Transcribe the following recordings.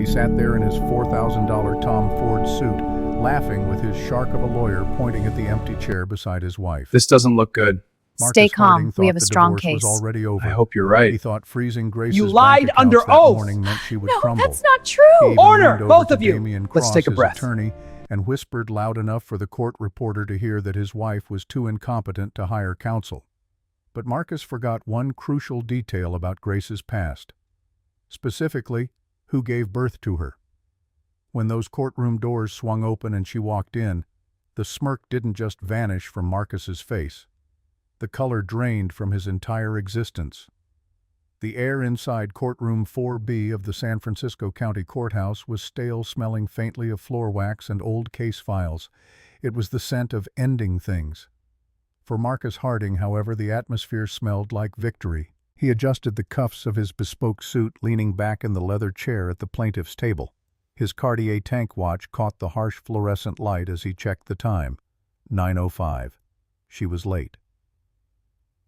He sat there in his $4,000 Tom Ford suit, laughing with his shark of a lawyer pointing at the empty chair beside his wife. This doesn't look good. Stay Marcus Harding calm. thought We have a the strong divorce was case. already over. I hope you're right. He thought freezing Grace's You bank lied accounts under that oath! morning meant she would No, crumble. that's not He true. even Order, leaned over both to of you. Damian Let's Cross, take a his breath. attorney, and whispered loud enough for the court reporter to hear that his wife was too incompetent to hire counsel. But Marcus forgot one crucial detail about Grace's past. Specifically, who gave birth to her. When those courtroom doors swung open and she walked in, the smirk didn't just vanish from Marcus's face. The color drained from his entire existence. The air inside courtroom 4B of the San Francisco County Courthouse was stale, smelling faintly of floor wax and old case files. It was the scent of ending things. For Marcus Harding, however, the atmosphere smelled like victory. He adjusted the cuffs of his bespoke suit, leaning back in the leather chair at the plaintiff's table. His Cartier tank watch caught the harsh fluorescent light as he checked the time. 9:05. She was late.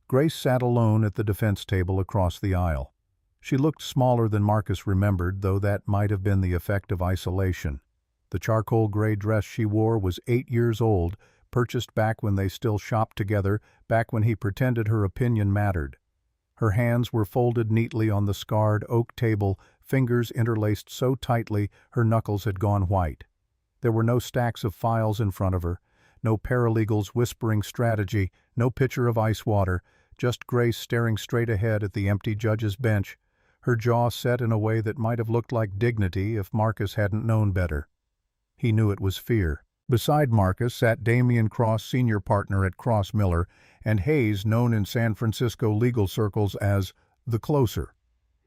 Grace sat alone at the defense table across the aisle. She looked smaller than Marcus remembered, though that might have been the effect of isolation. The charcoal gray dress she wore was 8 years old, purchased back when they still shopped together, back when he pretended her opinion mattered. Her hands were folded neatly on the scarred oak table, fingers interlaced so tightly her knuckles had gone white. There were no stacks of files in front of her, no paralegals whispering strategy, no pitcher of ice water, just Grace staring straight ahead at the empty judge's bench, her jaw set in a way that might have looked like dignity if Marcus hadn't known better. He knew it was fear. Beside Marcus sat Damian Cross, senior partner at Cross Miller, and Hayes, known in San Francisco legal circles as the Closer.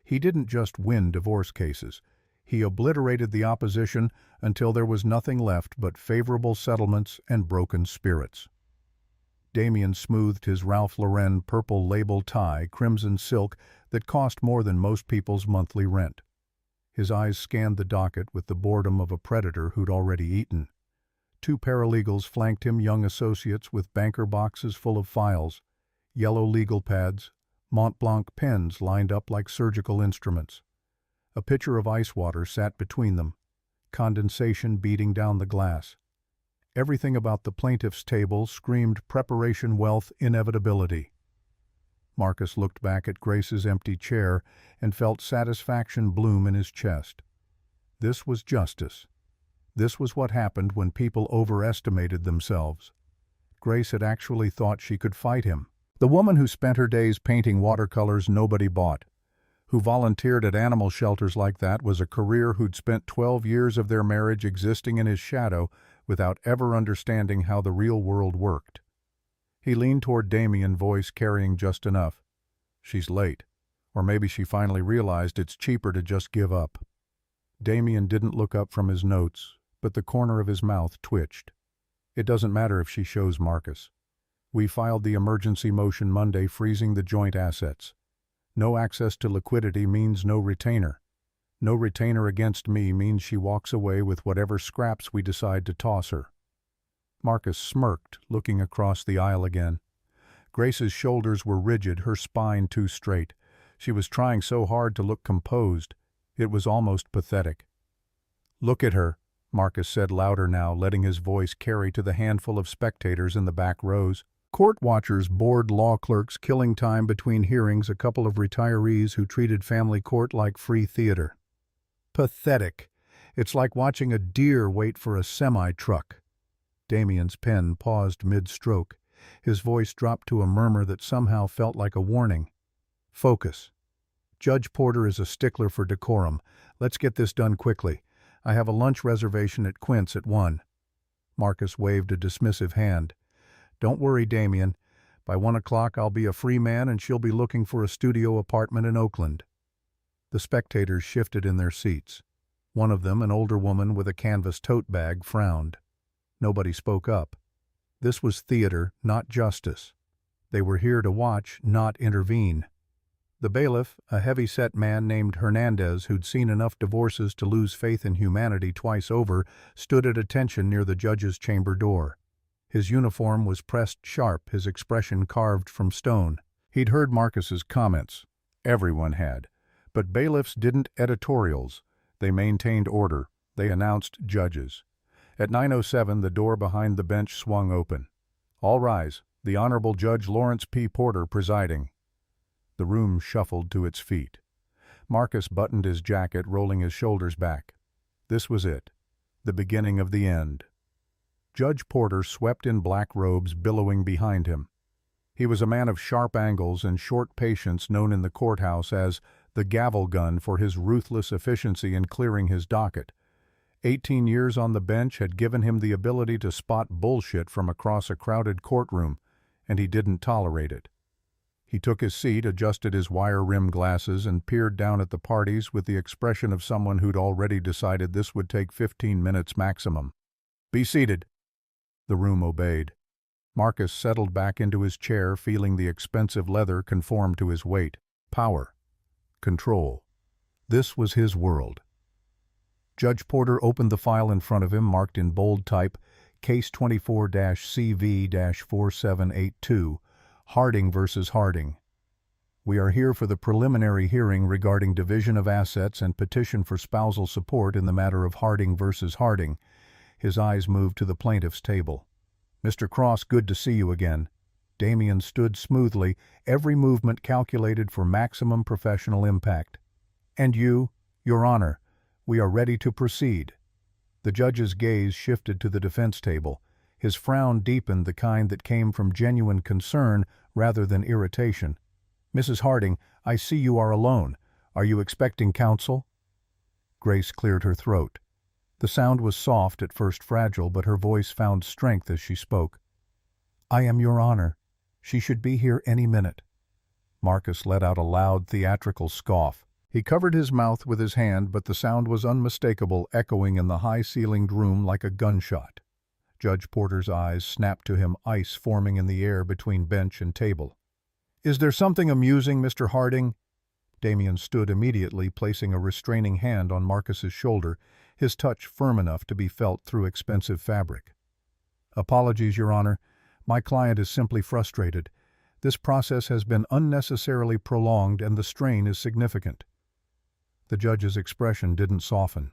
He didn't just win divorce cases. He obliterated the opposition until there was nothing left but favorable settlements and broken spirits. Damian smoothed his Ralph Lauren purple label tie, crimson silk, that cost more than most people's monthly rent. His eyes scanned the docket with the boredom of a predator who'd already eaten. 2 paralegals flanked him, young associates with banker boxes full of files, yellow legal pads, Mont Blanc pens lined up like surgical instruments. A pitcher of ice water sat between them, condensation beating down the glass. Everything about the plaintiff's table screamed preparation, wealth, inevitability. Marcus looked back at Grace's empty chair and felt satisfaction bloom in his chest. This was justice. This was what happened when people overestimated themselves. Grace had actually thought she could fight him. The woman who spent her days painting watercolors nobody bought, who volunteered at animal shelters like that, was a career who'd spent 12 years of their marriage existing in his shadow without ever understanding how the real world worked. He leaned toward Damian, voice carrying just enough. She's late. Or maybe she finally realized it's cheaper to just give up. Damian didn't look up from his notes, but the corner of his mouth twitched. It doesn't matter if she shows Marcus. We filed the emergency motion Monday, freezing the joint assets. No access to liquidity means no retainer. No retainer against me means she walks away with whatever scraps we decide to toss her. Marcus smirked, looking across the aisle again. Grace's shoulders were rigid, her spine too straight. She was trying so hard to look composed. It was almost pathetic. "Look at her," Marcus said louder now, letting his voice carry to the handful of spectators in the back rows. Court watchers, bored law clerks killing time between hearings, a couple of retirees who treated family court like free theater. Pathetic. It's like watching a deer wait for a semi-truck. Damian's pen paused mid-stroke. His voice dropped to a murmur that somehow felt like a warning. Focus. Judge Porter is a stickler for decorum. Let's get this done quickly. I have a lunch reservation at Quint's at 1. Marcus waved a dismissive hand. Don't worry, Damian. By 1 o'clock I'll be a free man and she'll be looking for a studio apartment in Oakland. The spectators shifted in their seats. One of them, an older woman with a canvas tote bag, frowned. Nobody spoke up. This was theater, not justice. They were here to watch, not intervene. The bailiff, a heavy-set man named Hernandez who'd seen enough divorces to lose faith in humanity twice over, stood at attention near the judge's chamber door. His uniform was pressed sharp, his expression carved from stone. He'd heard Marcus's comments. Everyone had. But bailiffs didn't editorials. They maintained order. They announced judges. At 9:07, the door behind the bench swung open. All rise. The Honorable Judge Lawrence P. Porter presiding. The room shuffled to its feet. Marcus buttoned his jacket, rolling his shoulders back. This was it. The beginning of the end. Judge Porter swept in black robes billowing behind him. He was a man of sharp angles and short patience, known in the courthouse as the gavel gun for his ruthless efficiency in clearing his docket. 18 years on the bench had given him the ability to spot bullshit from across a crowded courtroom, and he didn't tolerate it. He took his seat, adjusted his wire-rimmed glasses, and peered down at the parties with the expression of someone who'd already decided this would take 15 minutes maximum. "Be seated." The room obeyed. Marcus settled back into his chair, feeling the expensive leather conform to his weight. Power. Control. This was his world. Judge Porter opened the file in front of him, marked in bold type, Case 24-CV-4782, Harding versus Harding. We are here for the preliminary hearing regarding division of assets and petition for spousal support in the matter of Harding versus Harding. His eyes moved to the plaintiff's table. "Mr. Cross, good to see you again." Damien stood smoothly, every movement calculated for maximum professional impact. "And you, Your Honor, we are ready to proceed." The judge's gaze shifted to the defense table. His frown deepened, the kind that came from genuine concern rather than irritation. "Mrs. Harding, I see you are alone. Are you expecting counsel?" Grace cleared her throat. The sound was soft, at first fragile, but her voice found strength as she spoke. "I am, Your Honor. She should be here any minute." Marcus let out a loud, theatrical scoff. He covered his mouth with his hand, but the sound was unmistakable, echoing in the high-ceilinged room like a gunshot. Judge Porter's eyes snapped to him, ice forming in the air between bench and table. "Is there something amusing, Mr. Harding?" Damien stood immediately, placing a restraining hand on Marcus's shoulder, his touch firm enough to be felt through expensive fabric. "Apologies, Your Honor. My client is simply frustrated. This process has been unnecessarily prolonged and the strain is significant." The judge's expression didn't soften.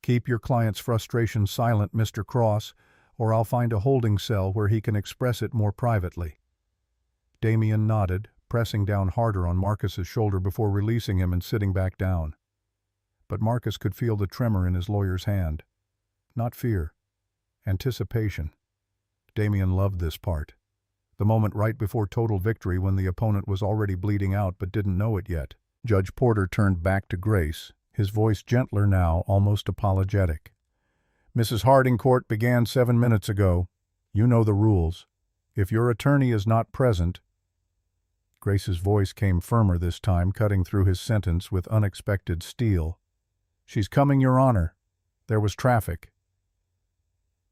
"Keep your client's frustration silent, Mr. Cross, or I'll find a holding cell where he can express it more privately." Damien nodded, pressing down harder on Marcus's shoulder before releasing him and sitting back down. But Marcus could feel the tremor in his lawyer's hand. Not fear. Anticipation. Damien loved this part. The moment right before total victory, when the opponent was already bleeding out but didn't know it yet. Judge Porter turned back to Grace, his voice gentler now, almost apologetic. "Mrs. Harding, court began 7 minutes ago. You know the rules. If your attorney is not present—" Grace's voice came firmer this time, cutting through his sentence with unexpected steel. "She's coming, Your Honor. There was traffic."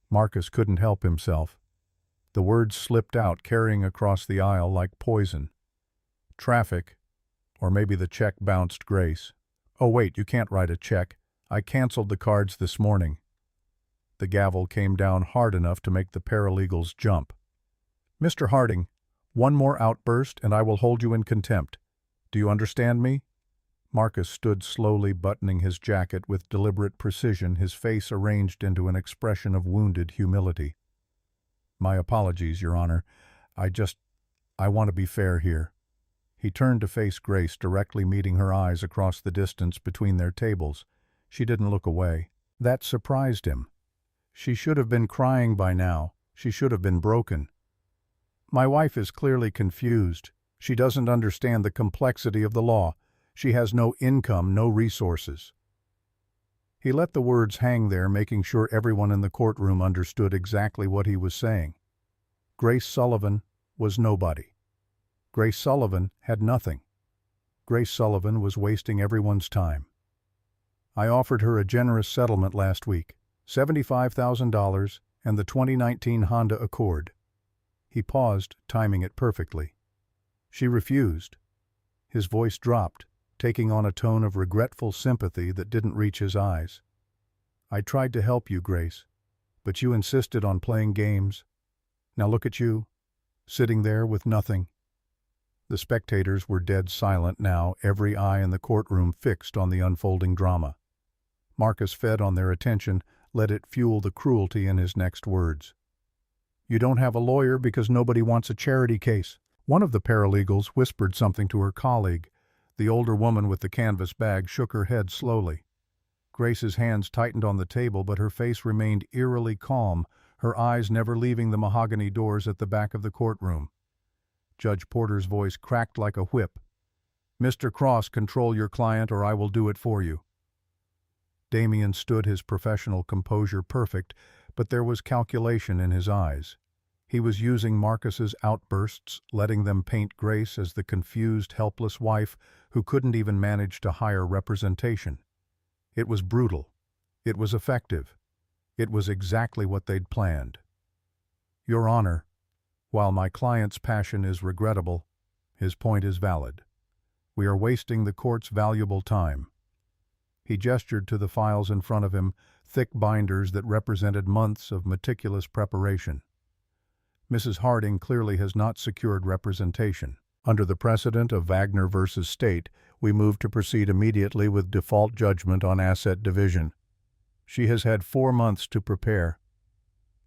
Marcus couldn't help himself. The words slipped out, carrying across the aisle like poison. Traffic. Or maybe the check bounced, Grace. "Oh wait, you can't write a check. I canceled the cards this morning." The gavel came down hard enough to make the paralegals jump. "Mr. Harding, one more outburst and I will hold you in contempt. Do you understand me?" Marcus stood slowly, buttoning his jacket with deliberate precision, his face arranged into an expression of wounded humility. "My apologies, Your Honor. I want to be fair here." He turned to face Grace, directly meeting her eyes across the distance between their tables. She didn't look away. That surprised him. She should have been crying by now. She should have been broken. "My wife is clearly confused. She doesn't understand the complexity of the law. She has no income, no resources." He let the words hang there, making sure everyone in the courtroom understood exactly what he was saying. Grace Sullivan was nobody. Grace Sullivan had nothing. Grace Sullivan was wasting everyone's time. "I offered her a generous settlement last week, $75,000 and the 2019 Honda Accord." He paused, timing it perfectly. She refused. His voice dropped, taking on a tone of regretful sympathy that didn't reach his eyes. "I tried to help you, Grace, but you insisted on playing games. Now look at you, sitting there with nothing." The spectators were dead silent now, every eye in the courtroom fixed on the unfolding drama. Marcus fed on their attention, let it fuel the cruelty in his next words. "You don't have a lawyer because nobody wants a charity case." One of the paralegals whispered something to her colleague. The older woman with the canvas bag shook her head slowly. Grace's hands tightened on the table, but her face remained eerily calm, her eyes never leaving the mahogany doors at the back of the courtroom. Judge Porter's voice cracked like a whip. "Mr. Cross, control your client or I will do it for you." Damien stood, his professional composure perfect, but there was calculation in his eyes. He was using Marcus's outbursts, letting them paint Grace as the confused, helpless wife who couldn't even manage to hire representation. It was brutal. It was effective. It was exactly what they'd planned. "Your Honor, while my client's passion is regrettable, his point is valid. We are wasting the court's valuable time." He gestured to the files in front of him, thick binders that represented months of meticulous preparation. "Mrs. Harding clearly has not secured representation. Under the precedent of Wagner versus State, we move to proceed immediately with default judgment on asset division. She has had 4 months to prepare."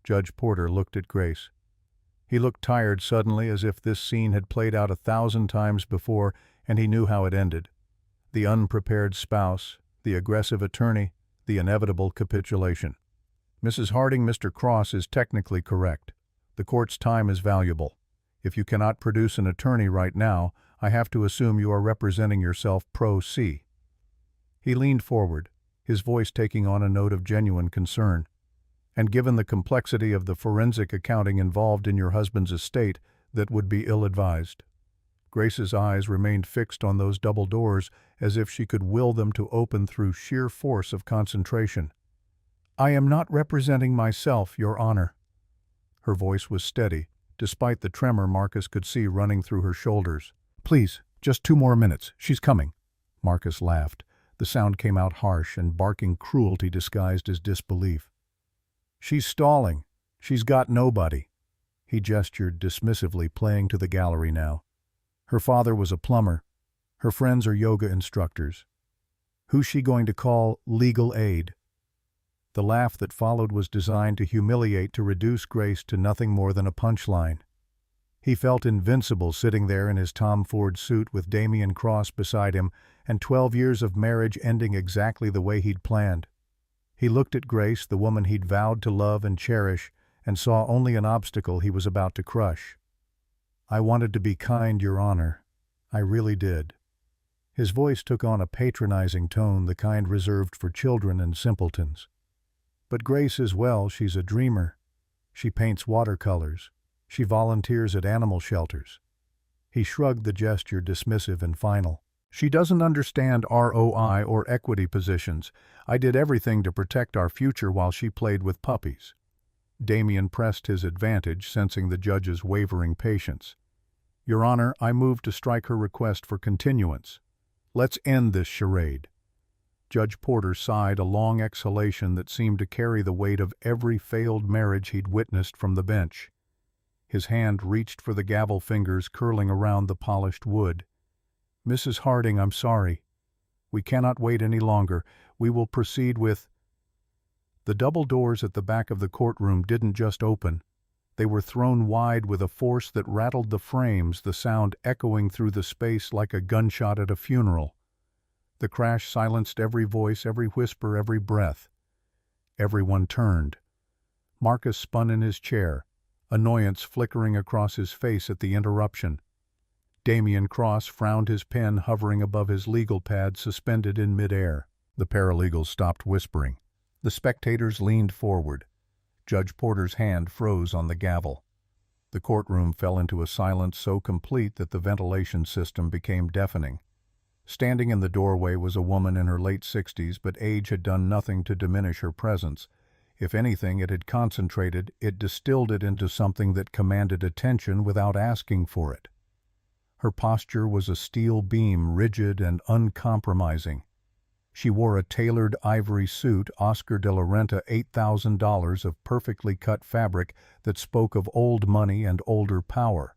Judge Porter looked at Grace. He looked tired suddenly, as if this scene had played out 1,000 times before, and he knew how it ended. The unprepared spouse, the aggressive attorney, the inevitable capitulation. "Mrs. Harding, Mr. Cross is technically correct. The court's time is valuable. If you cannot produce an attorney right now, I have to assume you are representing yourself pro se." He leaned forward, his voice taking on a note of genuine concern. "And given the complexity of the forensic accounting involved in your husband's estate, that would be ill-advised." Grace's eyes remained fixed on those double doors, as if she could will them to open through sheer force of concentration. "I am not representing myself, Your Honor." Her voice was steady, despite the tremor Marcus could see running through her shoulders. "Please, just 2 more minutes. She's coming." Marcus laughed. The sound came out harsh and barking cruelty disguised as disbelief. "She's stalling. She's got nobody." He gestured dismissively, playing to the gallery now. "Her father was a plumber. Her friends are yoga instructors. Who's she going to call legal aid?" The laugh that followed was designed to humiliate, to reduce Grace to nothing more than a punchline. He felt invincible sitting there in his Tom Ford suit with Damien Cross beside him, and 12 years of marriage ending exactly the way he'd planned. He looked at Grace, the woman he'd vowed to love and cherish, and saw only an obstacle he was about to crush. "I wanted to be kind, Your Honor. I really did." His voice took on a patronizing tone, the kind reserved for children and simpletons. "But Grace is, well, she's a dreamer. She paints watercolors. She volunteers at animal shelters." He shrugged, the gesture dismissive and final. "She doesn't understand ROI or equity positions. I did everything to protect our future while she played with puppies." Damien pressed his advantage, sensing the judge's wavering patience. "Your Honor, I move to strike her request for continuance. Let's end this charade." Judge Porter sighed, a long exhalation that seemed to carry the weight of every failed marriage he'd witnessed from the bench. His hand reached for the gavel, fingers curling around the polished wood. "Mrs. Harding, I'm sorry. We cannot wait any longer. We will proceed with—" The double doors at the back of the courtroom didn't just open. They were thrown wide with a force that rattled the frames, the sound echoing through the space like a gunshot at a funeral. The crash silenced every voice, every whisper, every breath. Everyone turned. Marcus spun in his chair, annoyance flickering across his face at the interruption. Damien Cross frowned, his pen hovering above his legal pad, suspended in midair. The paralegals stopped whispering. The spectators leaned forward. Judge Porter's hand froze on the gavel. The courtroom fell into a silence so complete that the ventilation system became deafening. Standing in the doorway was a woman in her late 60s, but age had done nothing to diminish her presence. If anything, it had concentrated, it distilled it into something that commanded attention without asking for it. Her posture was a steel beam, rigid and uncompromising. She wore a tailored ivory suit, Oscar de la Renta, $8,000 of perfectly cut fabric that spoke of old money and older power.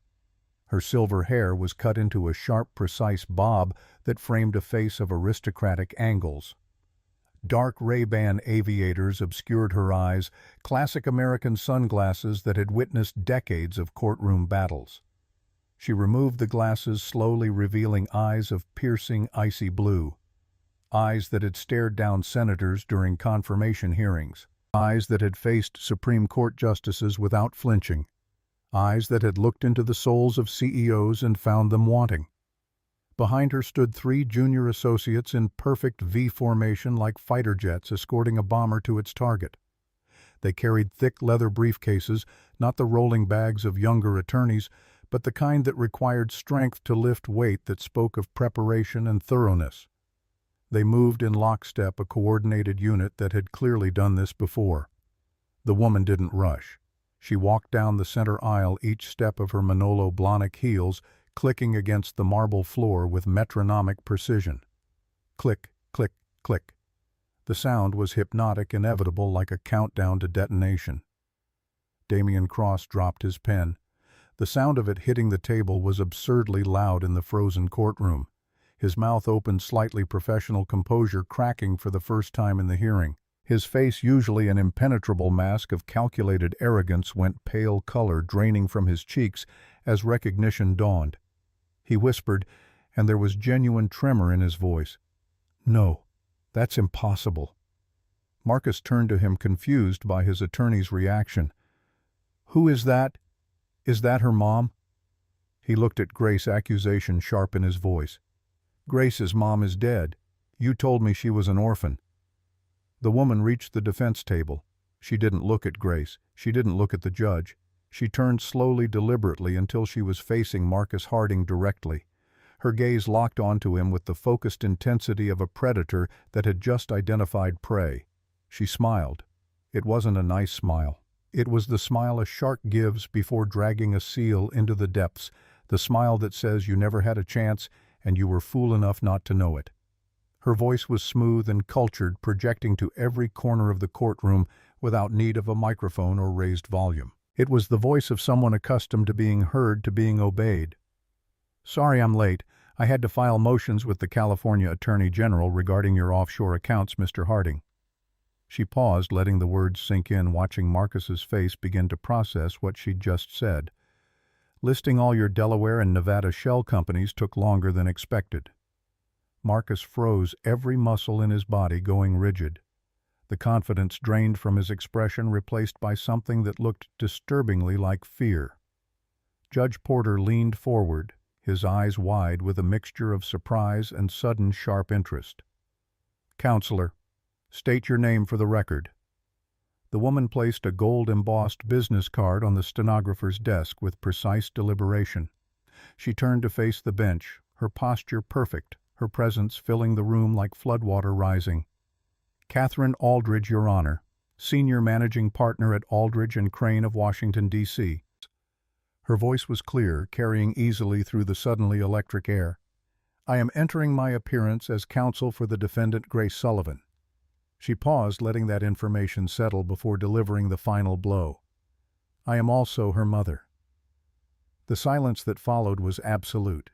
Her silver hair was cut into a sharp, precise bob that framed a face of aristocratic angles. Dark Ray-Ban aviators obscured her eyes, classic American sunglasses that had witnessed decades of courtroom battles. She removed the glasses, slowly revealing eyes of piercing, icy blue. Eyes that had stared down senators during confirmation hearings. Eyes that had faced Supreme Court justices without flinching. Eyes that had looked into the souls of CEOs and found them wanting. Behind her stood 3 junior associates in perfect V formation like fighter jets escorting a bomber to its target. They carried thick leather briefcases, not the rolling bags of younger attorneys, but the kind that required strength to lift weight that spoke of preparation and thoroughness. They moved in lockstep, a coordinated unit that had clearly done this before. The woman didn't rush. She walked down the center aisle, each step of her Manolo Blahnik heels clicking against the marble floor with metronomic precision. Click, click, click. The sound was hypnotic, inevitable, like a countdown to detonation. Damian Cross dropped his pen. The sound of it hitting the table was absurdly loud in the frozen courtroom. His mouth opened slightly, professional composure cracking for the first time in the hearing. His face, usually an impenetrable mask of calculated arrogance, went pale color draining from his cheeks as recognition dawned. He whispered, and there was genuine tremor in his voice. "No, that's impossible." Marcus turned to him, confused by his attorney's reaction. "Who is that? Is that her mom?" He looked at Grace, accusation sharp in his voice. "Grace's mom is dead. You told me she was an orphan." The woman reached the defense table. She didn't look at Grace. She didn't look at the judge. She turned slowly, deliberately, until she was facing Marcus Harding directly. Her gaze locked onto him with the focused intensity of a predator that had just identified prey. She smiled. It wasn't a nice smile. It was the smile a shark gives before dragging a seal into the depths, the smile that says you never had a chance and you were fool enough not to know it. Her voice was smooth and cultured, projecting to every corner of the courtroom without need of a microphone or raised volume. It was the voice of someone accustomed to being heard, to being obeyed. "Sorry I'm late. I had to file motions with the California Attorney General regarding your offshore accounts, Mr. Harding." She paused, letting the words sink in, watching Marcus's face begin to process what she'd just said. "Listing all your Delaware and Nevada shell companies took longer than expected." Marcus froze, every muscle in his body going rigid. The confidence drained from his expression, replaced by something that looked disturbingly like fear. Judge Porter leaned forward, his eyes wide with a mixture of surprise and sudden sharp interest. "Counselor, state your name for the record." The woman placed a gold-embossed business card on the stenographer's desk with precise deliberation. She turned to face the bench, her posture perfect, her presence filling the room like floodwater rising. "Katherine Aldridge, Your Honor, Senior Managing Partner at Aldridge and Crane of Washington, D.C. Her voice was clear, carrying easily through the suddenly electric air. "I am entering my appearance as counsel for the defendant Grace Sullivan." She paused, letting that information settle before delivering the final blow. "I am also her mother." The silence that followed was absolute.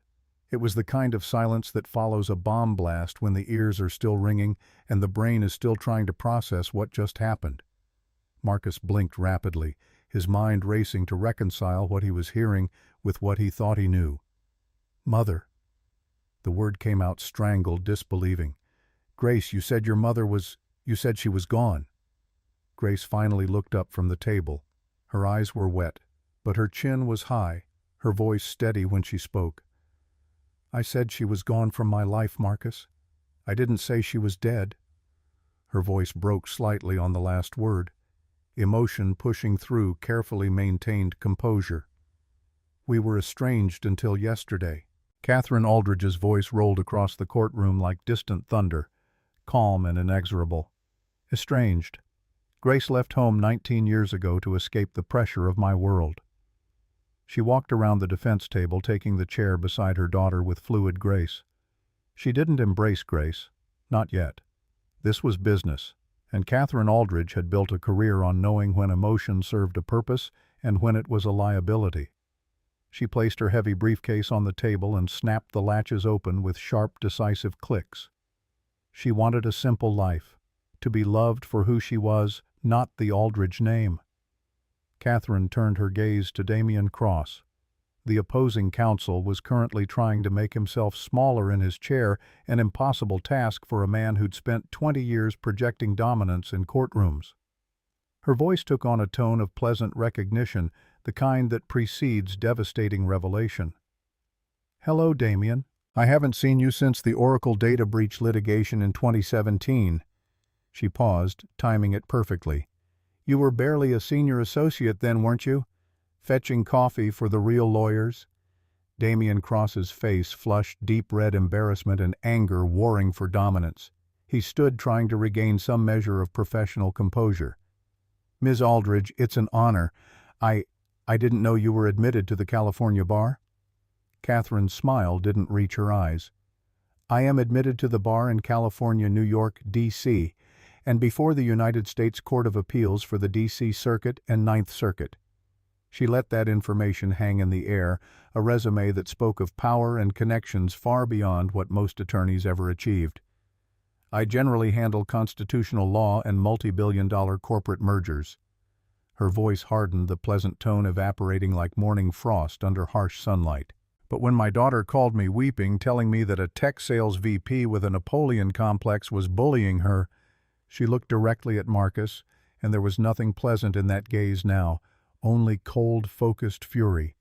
It was the kind of silence that follows a bomb blast when the ears are still ringing and the brain is still trying to process what just happened. Marcus blinked rapidly, his mind racing to reconcile what he was hearing with what he thought he knew. "Mother." The word came out strangled, disbelieving. "Grace, you said your mother was... you said she was gone." Grace finally looked up from the table. Her eyes were wet, but her chin was high, her voice steady when she spoke. "I said she was gone from my life, Marcus. I didn't say she was dead." Her voice broke slightly on the last word, emotion pushing through carefully maintained composure. "We were estranged until yesterday." Katherine Aldridge's voice rolled across the courtroom like distant thunder, calm and inexorable. "Estranged. Grace left home 19 years ago to escape the pressure of my world." She walked around the defense table, taking the chair beside her daughter with fluid grace. She didn't embrace Grace. Not yet. This was business, and Katherine Aldridge had built a career on knowing when emotion served a purpose and when it was a liability. She placed her heavy briefcase on the table and snapped the latches open with sharp, decisive clicks. She wanted a simple life, to be loved for who she was, not the Aldridge name. Katherine turned her gaze to Damien Cross. The opposing counsel was currently trying to make himself smaller in his chair, an impossible task for a man who'd spent 20 years projecting dominance in courtrooms. Her voice took on a tone of pleasant recognition, the kind that precedes devastating revelation. "Hello, Damien. I haven't seen you since the Oracle data breach litigation in 2017. She paused, timing it perfectly. "You were barely a senior associate then, weren't you? Fetching coffee for the real lawyers?" Damien Cross's face flushed deep red embarrassment and anger warring for dominance. He stood trying to regain some measure of professional composure. "Ms. Aldridge, it's an honor. I didn't know you were admitted to the California bar." Katherine's smile didn't reach her eyes. "I am admitted to the bar in California, New York, D.C., and before the United States Court of Appeals for the D.C. Circuit and Ninth Circuit." She let that information hang in the air, a resume that spoke of power and connections far beyond what most attorneys ever achieved. "I generally handle constitutional law and multi-billion-dollar corporate mergers." Her voice hardened, the pleasant tone evaporating like morning frost under harsh sunlight. "But when my daughter called me weeping, telling me that a tech sales VP with a Napoleon complex was bullying her," she looked directly at Marcus, and there was nothing pleasant in that gaze now, only cold, focused fury.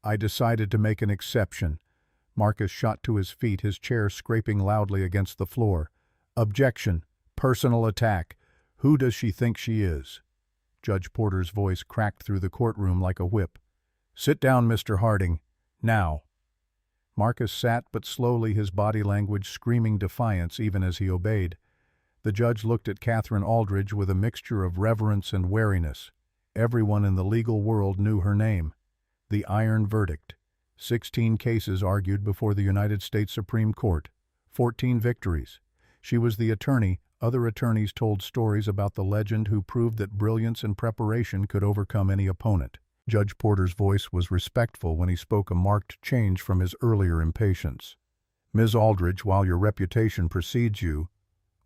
"I decided to make an exception." Marcus shot to his feet, his chair scraping loudly against the floor. "Objection. Personal attack. Who does she think she is?" Judge Porter's voice cracked through the courtroom like a whip. "Sit down, Mr. Harding. Now." Marcus sat, but slowly, his body language screaming defiance even as he obeyed. The judge looked at Katherine Aldridge with a mixture of reverence and wariness. Everyone in the legal world knew her name. The iron verdict. 16 cases argued before the United States Supreme Court. 14 victories. She was the attorney. Other attorneys told stories about the legend who proved that brilliance and preparation could overcome any opponent. Judge Porter's voice was respectful when he spoke, a marked change from his earlier impatience. "Ms. Aldridge, while your reputation precedes you,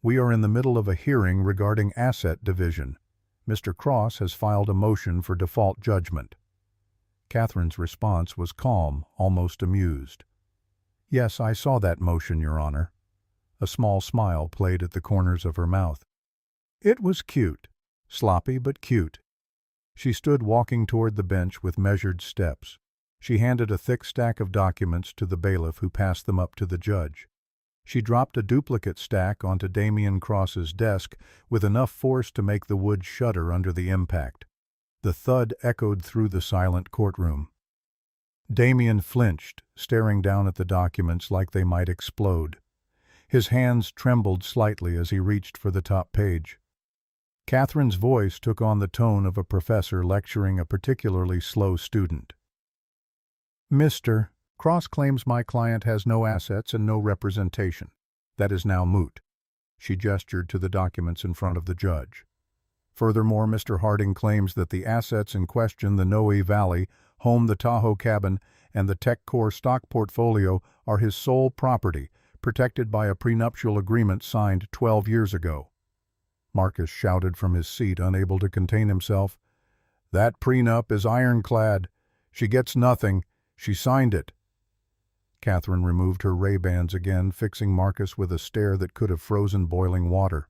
we are in the middle of a hearing regarding asset division. Mr. Cross has filed a motion for default judgment." Katherine's response was calm, almost amused. "Yes, I saw that motion, Your Honor." A small smile played at the corners of her mouth. It was cute. Sloppy, but cute. She stood walking toward the bench with measured steps. She handed a thick stack of documents to the bailiff, who passed them up to the judge. She dropped a duplicate stack onto Damien Cross's desk with enough force to make the wood shudder under the impact. The thud echoed through the silent courtroom. Damien flinched, staring down at the documents like they might explode. His hands trembled slightly as he reached for the top page. Katherine's voice took on the tone of a professor lecturing a particularly slow student. "Mr. Cross claims my client has no assets and no representation. That is now moot." She gestured to the documents in front of the judge. "Furthermore, Mr. Harding claims that the assets in question, the Noe Valley, home, the Tahoe cabin, and the TechCore stock portfolio are his sole property, protected by a prenuptial agreement signed 12 years ago." Marcus shouted from his seat, unable to contain himself. "That prenup is ironclad. She gets nothing. She signed it." Katherine removed her Ray-Bans again, fixing Marcus with a stare that could have frozen boiling water.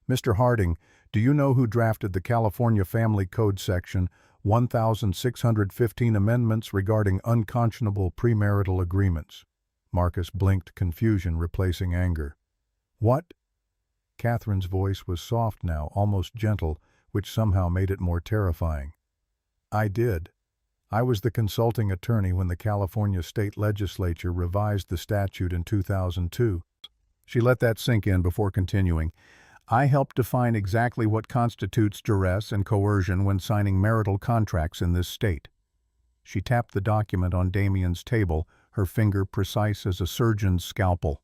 "Mr. Harding, do you know who drafted the California Family Code Section 1615 amendments regarding unconscionable premarital agreements?" Marcus blinked, confusion replacing anger. "What?" Katherine's voice was soft now, almost gentle, which somehow made it more terrifying. "I did. I was the consulting attorney when the California State Legislature revised the statute in 2002. She let that sink in before continuing. "I helped define exactly what constitutes duress and coercion when signing marital contracts in this state." She tapped the document on Damien's table, her finger precise as a surgeon's scalpel.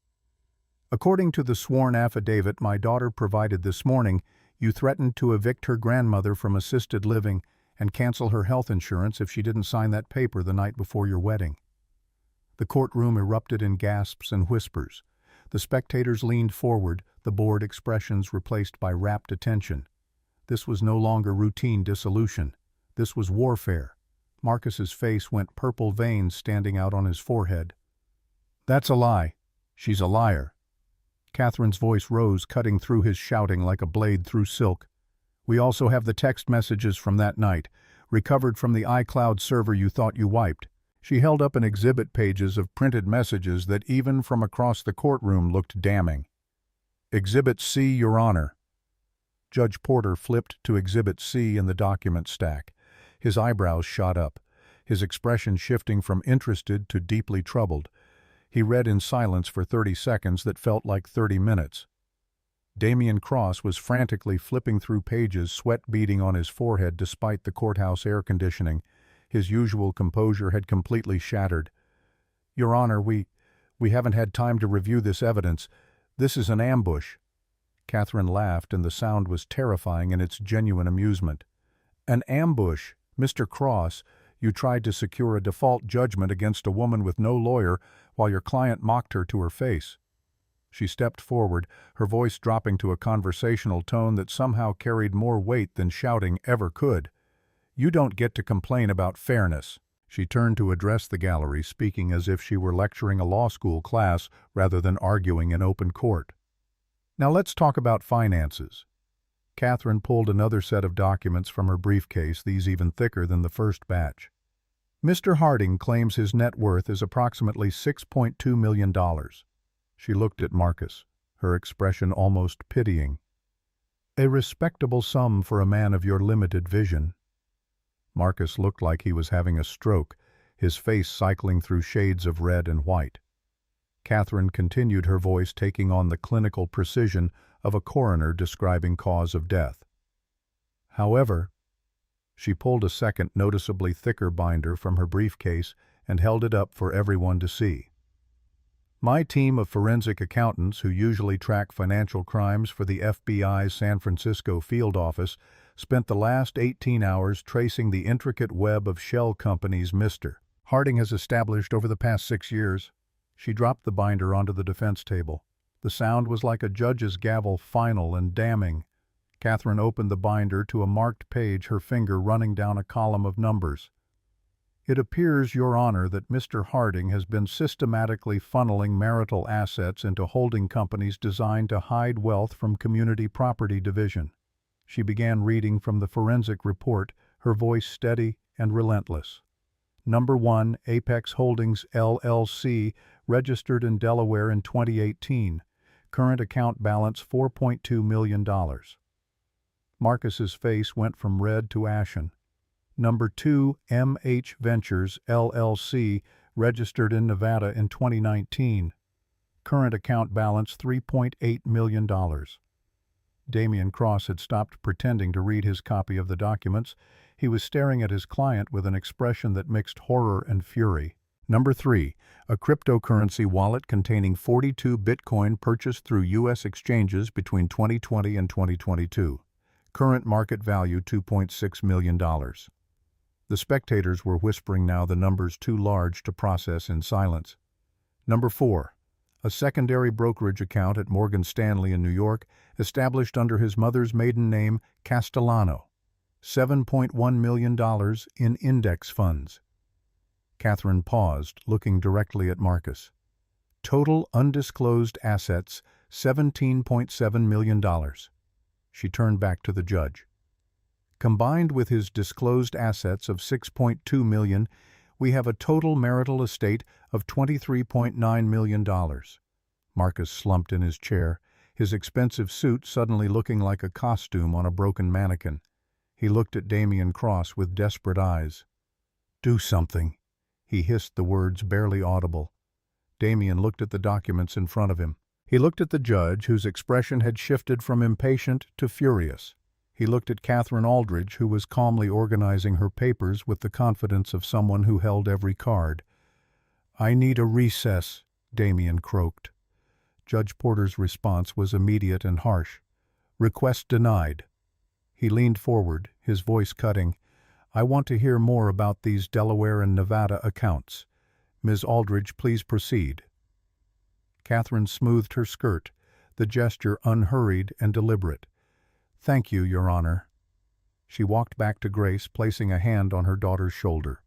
"According to the sworn affidavit my daughter provided this morning, you threatened to evict her grandmother from assisted living and cancel her health insurance if she didn't sign that paper the night before your wedding." The courtroom erupted in gasps and whispers. The spectators leaned forward, the bored expressions replaced by rapt attention. This was no longer routine dissolution. This was warfare. Marcus's face went purple, veins standing out on his forehead. "That's a lie. She's a liar." Catherine's voice rose, cutting through his shouting like a blade through silk. "We also have the text messages from that night, recovered from the iCloud server you thought you wiped." She held up an exhibit, pages of printed messages that even from across the courtroom looked damning. "Exhibit C, Your Honor." Judge Porter flipped to Exhibit C in the document stack. His eyebrows shot up, his expression shifting from interested to deeply troubled. He read in silence for 30 seconds that felt like 30 minutes. Damian Cross was frantically flipping through pages, sweat beading on his forehead despite the courthouse air conditioning. His usual composure had completely shattered. "Your Honor, we haven't had time to review this evidence. This is an ambush." Katherine laughed, and the sound was terrifying in its genuine amusement. "An ambush? Mr. Cross, you tried to secure a default judgment against a woman with no lawyer while your client mocked her to her face." She stepped forward, her voice dropping to a conversational tone that somehow carried more weight than shouting ever could. "You don't get to complain about fairness." She turned to address the gallery, speaking as if she were lecturing a law school class rather than arguing in open court. "Now let's talk about finances." Katherine pulled another set of documents from her briefcase, these even thicker than the first batch. "Mr. Harding claims his net worth is approximately $6.2 million. She looked at Marcus, her expression almost pitying. "A respectable sum for a man of your limited vision." Marcus looked like he was having a stroke, his face cycling through shades of red and white. Katherine continued, her voice taking on the clinical precision of a coroner describing cause of death. "However," she pulled a second, noticeably thicker binder from her briefcase and held it up for everyone to see. "My team of forensic accountants who usually track financial crimes for the FBI's San Francisco field office spent the last 18 hours tracing the intricate web of shell companies Mr. Harding has established over the past 6 years." She dropped the binder onto the defense table. The sound was like a judge's gavel, final and damning. Katherine opened the binder to a marked page, her finger running down a column of numbers. "It appears, Your Honor, that Mr. Harding has been systematically funneling marital assets into holding companies designed to hide wealth from Community Property Division." She began reading from the forensic report, her voice steady and relentless. "Number 1, Apex Holdings, LLC, registered in Delaware in 2018. Current account balance $4.2 million. Marcus's face went from red to ashen. "Number 2, MH Ventures, LLC, registered in Nevada in 2019. Current account balance $3.8 million. Damian Cross had stopped pretending to read his copy of the documents. He was staring at his client with an expression that mixed horror and fury. "Number 3, a cryptocurrency wallet containing 42 Bitcoin purchased through U.S. exchanges between 2020 and 2022. Current market value $2.6 million. The spectators were whispering now, the numbers too large to process in silence. "Number 4, a secondary brokerage account at Morgan Stanley in New York, established under his mother's maiden name, Castellano. $7.1 million in index funds." Katherine paused, looking directly at Marcus. "Total undisclosed assets, $17.7 million. She turned back to the judge. "Combined with his disclosed assets of $6.2 million, we have a total marital estate of $23.9 million. Marcus slumped in his chair, his expensive suit suddenly looking like a costume on a broken mannequin. He looked at Damian Cross with desperate eyes. "Do something." He hissed the words barely audible. Damian looked at the documents in front of him. He looked at the judge, whose expression had shifted from impatient to furious. He looked at Katherine Aldridge, who was calmly organizing her papers with the confidence of someone who held every card. "I need a recess," Damian croaked. Judge Porter's response was immediate and harsh. "Request denied." He leaned forward, his voice cutting. "I want to hear more about these Delaware and Nevada accounts. Ms. Aldridge, please proceed." Katherine smoothed her skirt, the gesture unhurried and deliberate. "Thank you, Your Honor." She walked back to Grace, placing a hand on her daughter's shoulder.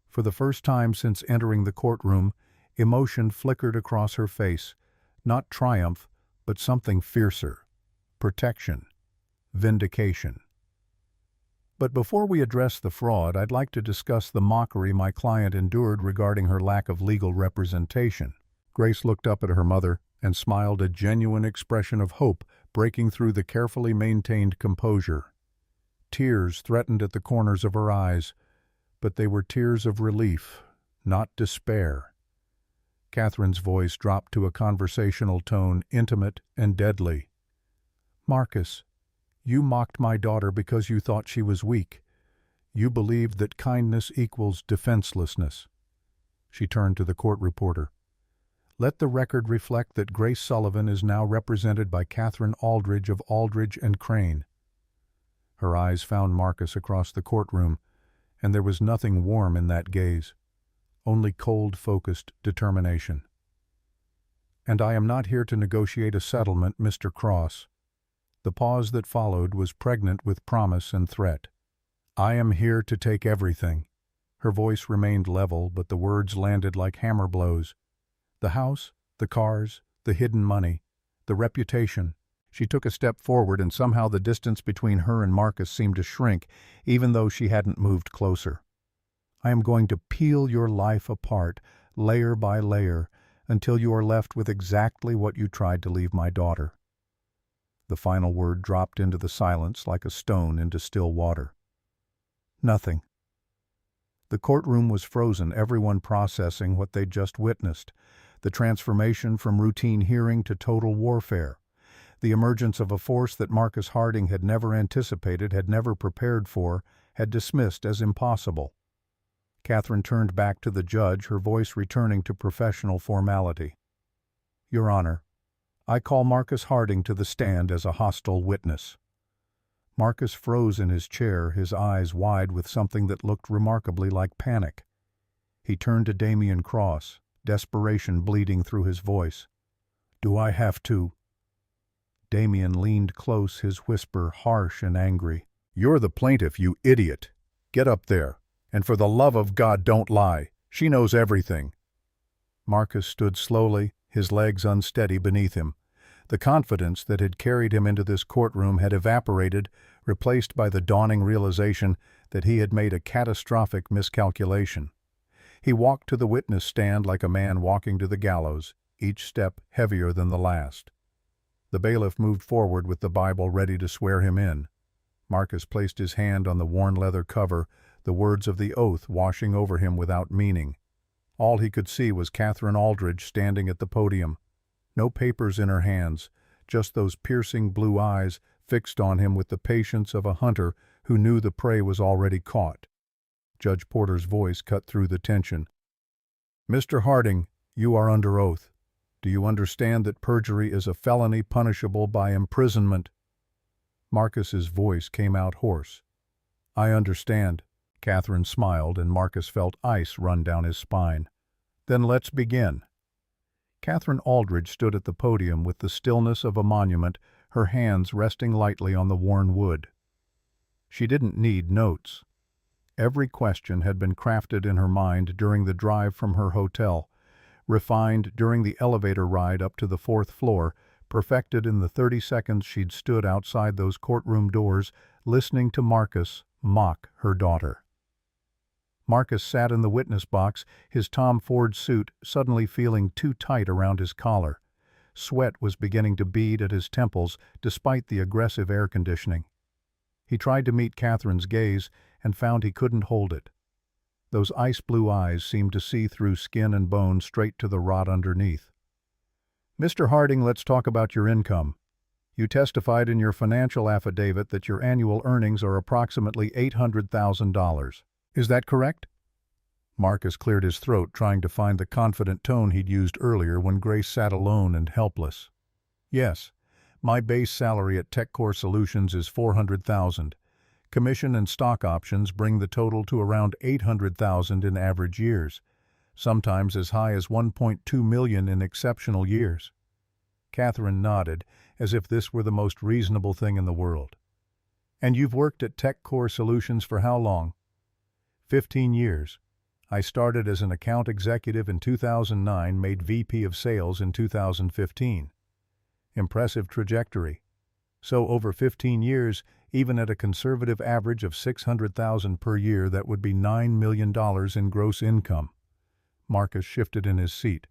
For the first time since entering the courtroom, emotion flickered across her face, not triumph, but something fiercer: protection, vindication. But before we address the fraud, I'd like to discuss the mockery my client endured regarding her lack of legal representation. Grace looked up at her mother and smiled, a genuine expression of hope breaking through the carefully maintained composure. Tears threatened at the corners of her eyes, but they were tears of relief, not despair. Katherine's voice dropped to a conversational tone, intimate and deadly. "Marcus, you mocked my daughter because you thought she was weak. You believed that kindness equals defenselessness." She turned to the court reporter. "Let the record reflect that Grace Sullivan is now represented by Katherine Aldridge of Aldridge and Crane." Her eyes found Marcus across the courtroom, and there was nothing warm in that gaze, only cold, focused determination. "And I am not here to negotiate a settlement, Mr. Cross." The pause that followed was pregnant with promise and threat. "I am here to take everything." Her voice remained level, but the words landed like hammer blows. "The house, the cars, the hidden money, the reputation." She took a step forward, and somehow the distance between her and Marcus seemed to shrink, even though she hadn't moved closer. "I am going to peel your life apart, layer by layer, until you are left with exactly what you tried to leave my daughter." The final word dropped into the silence like a stone into still water. Nothing. The courtroom was frozen, everyone processing what they'd just witnessed, the transformation from routine hearing to total warfare. The emergence of a force that Marcus Harding had never anticipated, had never prepared for, had dismissed as impossible. Katherine turned back to the judge, her voice returning to professional formality. "Your Honor, I call Marcus Harding to the stand as a hostile witness." Marcus froze in his chair, his eyes wide with something that looked remarkably like panic. He turned to Damian Cross, desperation bleeding through his voice. "Do I have to?" Damian leaned close, his whisper harsh and angry. "You're the plaintiff, you idiot. Get up there. And for the love of God, don't lie. She knows everything." Marcus stood slowly, his legs unsteady beneath him. The confidence that had carried him into this courtroom had evaporated, replaced by the dawning realization that he had made a catastrophic miscalculation. He walked to the witness stand like a man walking to the gallows, each step heavier than the last. The bailiff moved forward with the Bible, ready to swear him in. Marcus placed his hand on the worn leather cover, the words of the oath washing over him without meaning. All he could see was Katherine Aldridge standing at the podium. No papers in her hands, just those piercing blue eyes fixed on him with the patience of a hunter who knew the prey was already caught. Judge Porter's voice cut through the tension. "Mr. Harding, you are under oath. Do you understand that perjury is a felony punishable by imprisonment?" Marcus's voice came out hoarse. "I understand." Katherine smiled, and Marcus felt ice run down his spine. "Then let's begin." Katherine Aldridge stood at the podium with the stillness of a monument, her hands resting lightly on the worn wood. She didn't need notes. Every question had been crafted in her mind during the drive from her hotel, refined during the elevator ride up to the 4th floor, perfected in the 30 seconds she'd stood outside those courtroom doors, listening to Marcus mock her daughter. Marcus sat in the witness box, his Tom Ford suit suddenly feeling too tight around his collar. Sweat was beginning to bead at his temples, despite the aggressive air conditioning. He tried to meet Katherine's gaze and found he couldn't hold it. Those ice-blue eyes seemed to see through skin and bone straight to the rot underneath. "Mr. Harding, let's talk about your income. You testified in your financial affidavit that your annual earnings are approximately $800,000. Is that correct?" Marcus cleared his throat, trying to find the confident tone he'd used earlier when Grace sat alone and helpless. "Yes. My base salary at TechCore Solutions is $400,000. Commission and stock options bring the total to around $800,000 in average years. sometimes as high as $1.2 million in exceptional years. Katherine nodded, as if this were the most reasonable thing in the world. And you've worked at TechCore Solutions for how long? 15 years. I started as an account executive in 2009, made VP of Sales in 2015. Impressive trajectory. So over 15 years, even at a conservative average of $600,000 per year, that would be $9 million in gross income. Marcus shifted in his seat.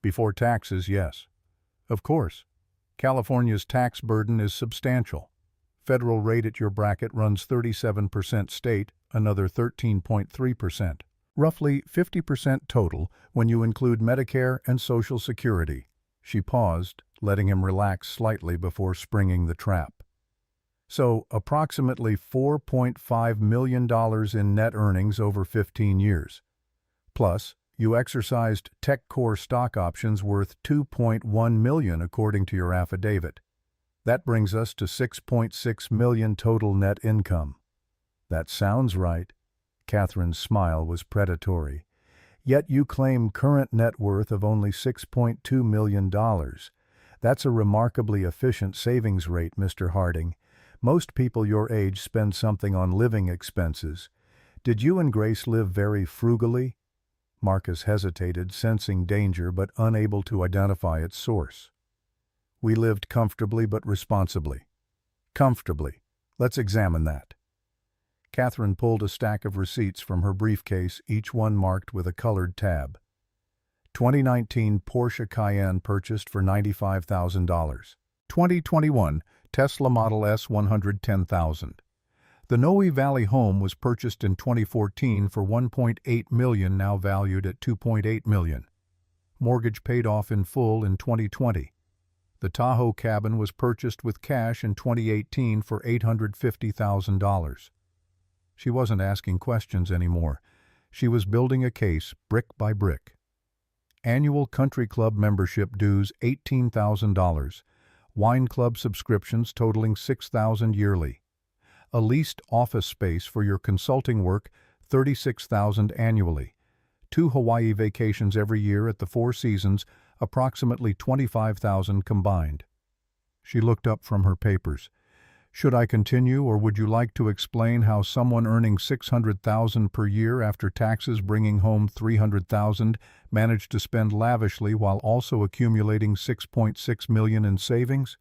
Before taxes, yes. Of course. California's tax burden is substantial. Federal rate at your bracket runs 37%, state, another 13.3%. Roughly 50% total when you include Medicare and Social Security. She paused, letting him relax slightly before springing the trap. So, approximately $4.5 million in net earnings over 15 years. Plus, you exercised TechCore stock options worth $2.1 million according to your affidavit. That brings us to $6.6 million total net income. That sounds right. Katherine's smile was predatory. Yet you claim current net worth of only $6.2 million. That's a remarkably efficient savings rate, Mr. Harding. Most people your age spend something on living expenses. Did you and Grace live very frugally? Marcus hesitated, sensing danger but unable to identify its source. We lived comfortably but responsibly. Comfortably. Let's examine that. Katherine pulled a stack of receipts from her briefcase, each one marked with a colored tab. 2019 Porsche Cayenne purchased for $95,000. 2021 Tesla Model S $110,000. The Noe Valley home was purchased in 2014 for $1.8 million, now valued at $2.8 million. Mortgage paid off in full in 2020. The Tahoe cabin was purchased with cash in 2018 for $850,000. She wasn't asking questions anymore. She was building a case, brick by brick. Annual country club membership dues $18,000. Wine club subscriptions totaling $6,000 yearly. A leased office space for your consulting work, $36,000 annually. 2 Hawaii vacations every year at the Four Seasons, approximately $25,000 combined. She looked up from her papers. Should I continue, or would you like to explain how someone earning $600,000 per year after taxes bringing home $300,000 managed to spend lavishly while also accumulating $6.6 million in savings?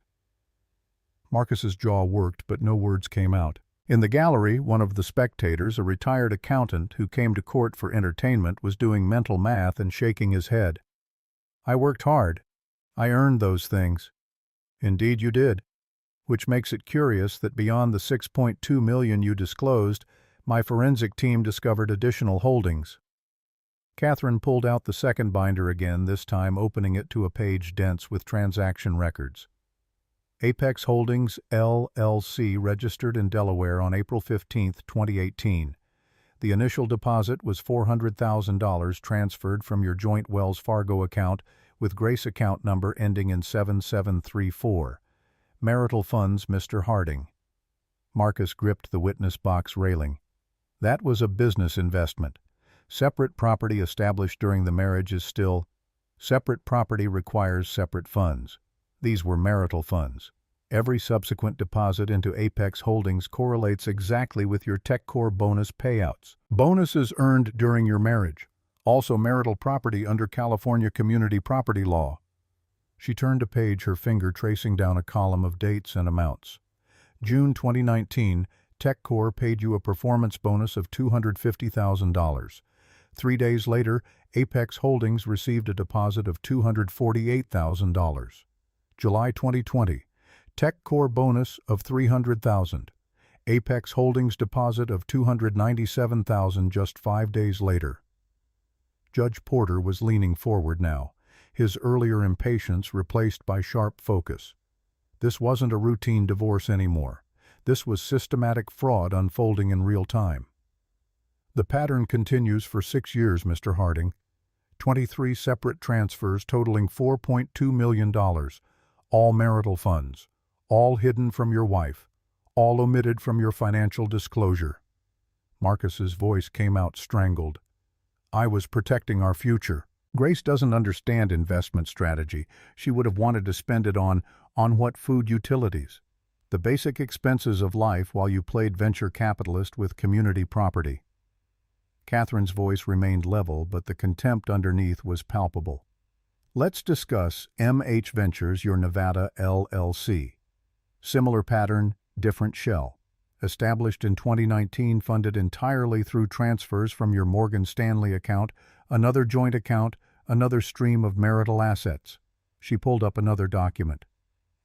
Marcus's jaw worked, but no words came out. In the gallery, one of the spectators, a retired accountant who came to court for entertainment, was doing mental math and shaking his head. I worked hard. I earned those things. Indeed you did. Which makes it curious that beyond the $6.2 million you disclosed, my forensic team discovered additional holdings. Katherine pulled out the second binder again, this time opening it to a page dense with transaction records. Apex Holdings, LLC, registered in Delaware on April 15, 2018. The initial deposit was $400,000 transferred from your joint Wells Fargo account with Grace account number ending in 7734. Marital funds, Mr. Harding. Marcus gripped the witness box railing. That was a business investment. Separate property established during the marriage is still. Separate property requires separate funds. These were marital funds. Every subsequent deposit into Apex Holdings correlates exactly with your TechCore bonus payouts. Bonuses earned during your marriage. Also marital property under California community property law. She turned a page, her finger tracing down a column of dates and amounts. June 2019, TechCore paid you a performance bonus of $250,000. 3 days later, Apex Holdings received a deposit of $248,000. July 2020, TechCore bonus of $300,000. Apex Holdings deposit of $297,000 just 5 days later. Judge Porter was leaning forward now, his earlier impatience replaced by sharp focus. This wasn't a routine divorce anymore. This was systematic fraud unfolding in real time. The pattern continues for 6 years, Mr. Harding. 23 separate transfers totaling $4.2 million, all marital funds, all hidden from your wife, all omitted from your financial disclosure. Marcus's voice came out strangled. I was protecting our future. Grace doesn't understand investment strategy. She would have wanted to spend it on what food utilities? The basic expenses of life while you played venture capitalist with community property. Catherine's voice remained level, but the contempt underneath was palpable. Let's discuss MH Ventures, your Nevada LLC. Similar pattern, different shell. Established in 2019, funded entirely through transfers from your Morgan Stanley account, another joint account, another stream of marital assets. She pulled up another document.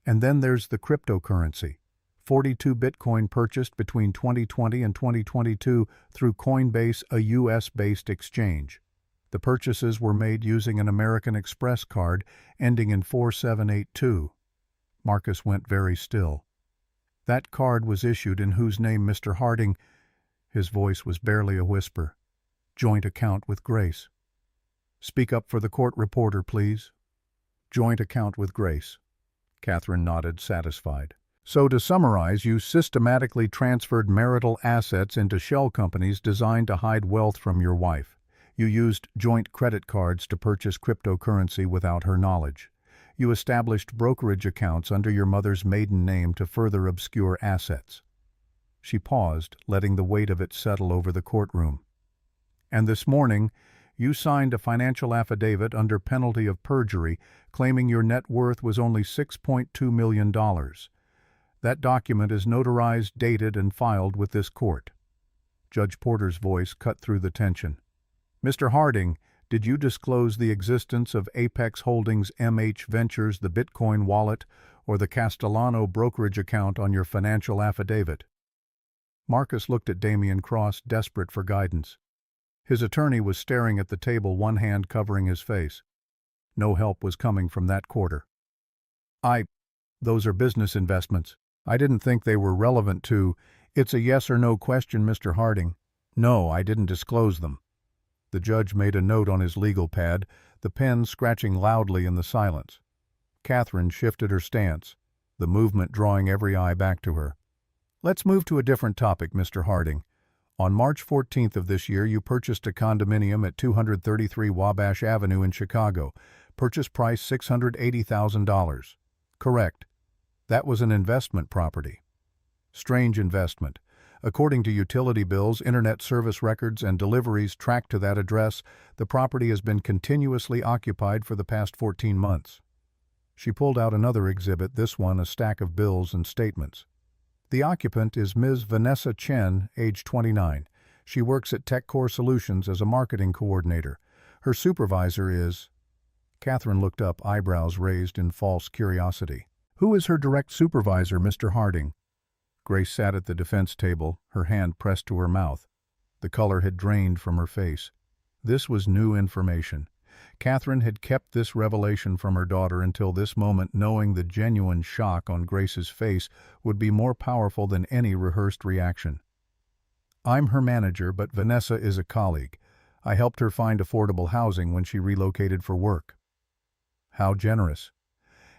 And then there's the cryptocurrency. 42 Bitcoin purchased between 2020 and 2022 through Coinbase, a US-based exchange. The purchases were made using an American Express card ending in 4782. Marcus went very still. That card was issued in whose name, Mr. Harding? His voice was barely a whisper. Joint account with Grace. Speak up for the court reporter, please. Joint account with Grace. Katherine nodded, satisfied. So to summarize, you systematically transferred marital assets into shell companies designed to hide wealth from your wife. You used joint credit cards to purchase cryptocurrency without her knowledge. You established brokerage accounts under your mother's maiden name to further obscure assets. She paused, letting the weight of it settle over the courtroom. And this morning, you signed a financial affidavit under penalty of perjury, claiming your net worth was only $6.2 million. That document is notarized, dated, and filed with this court. Judge Porter's voice cut through the tension. Mr. Harding, did you disclose the existence of Apex Holdings MH Ventures, the Bitcoin wallet, or the Castellano brokerage account on your financial affidavit? Marcus looked at Damian Cross, desperate for guidance. His attorney was staring at the table, one hand covering his face. No help was coming from that quarter. Those are business investments. I didn't think they were relevant to. It's a yes or no question, Mr. Harding. No, I didn't disclose them. The judge made a note on his legal pad, the pen scratching loudly in the silence. Katherine shifted her stance, the movement drawing every eye back to her. Let's move to a different topic, Mr. Harding. On March 14th of this year, you purchased a condominium at 233 Wabash Avenue in Chicago. Purchase price $680,000. Correct. That was an investment property. Strange investment. According to utility bills, internet service records, and deliveries tracked to that address, the property has been continuously occupied for the past 14 months. She pulled out another exhibit, this one a stack of bills and statements. The occupant is Ms. Vanessa Chen, age 29. She works at TechCore Solutions as a marketing coordinator. Her supervisor is... Katherine looked up, eyebrows raised in false curiosity. Who is her direct supervisor, Mr. Harding? Grace sat at the defense table, her hand pressed to her mouth. The color had drained from her face. This was new information. Katherine had kept this revelation from her daughter until this moment, knowing the genuine shock on Grace's face would be more powerful than any rehearsed reaction. I'm her manager, but Vanessa is a colleague. I helped her find affordable housing when she relocated for work. How generous.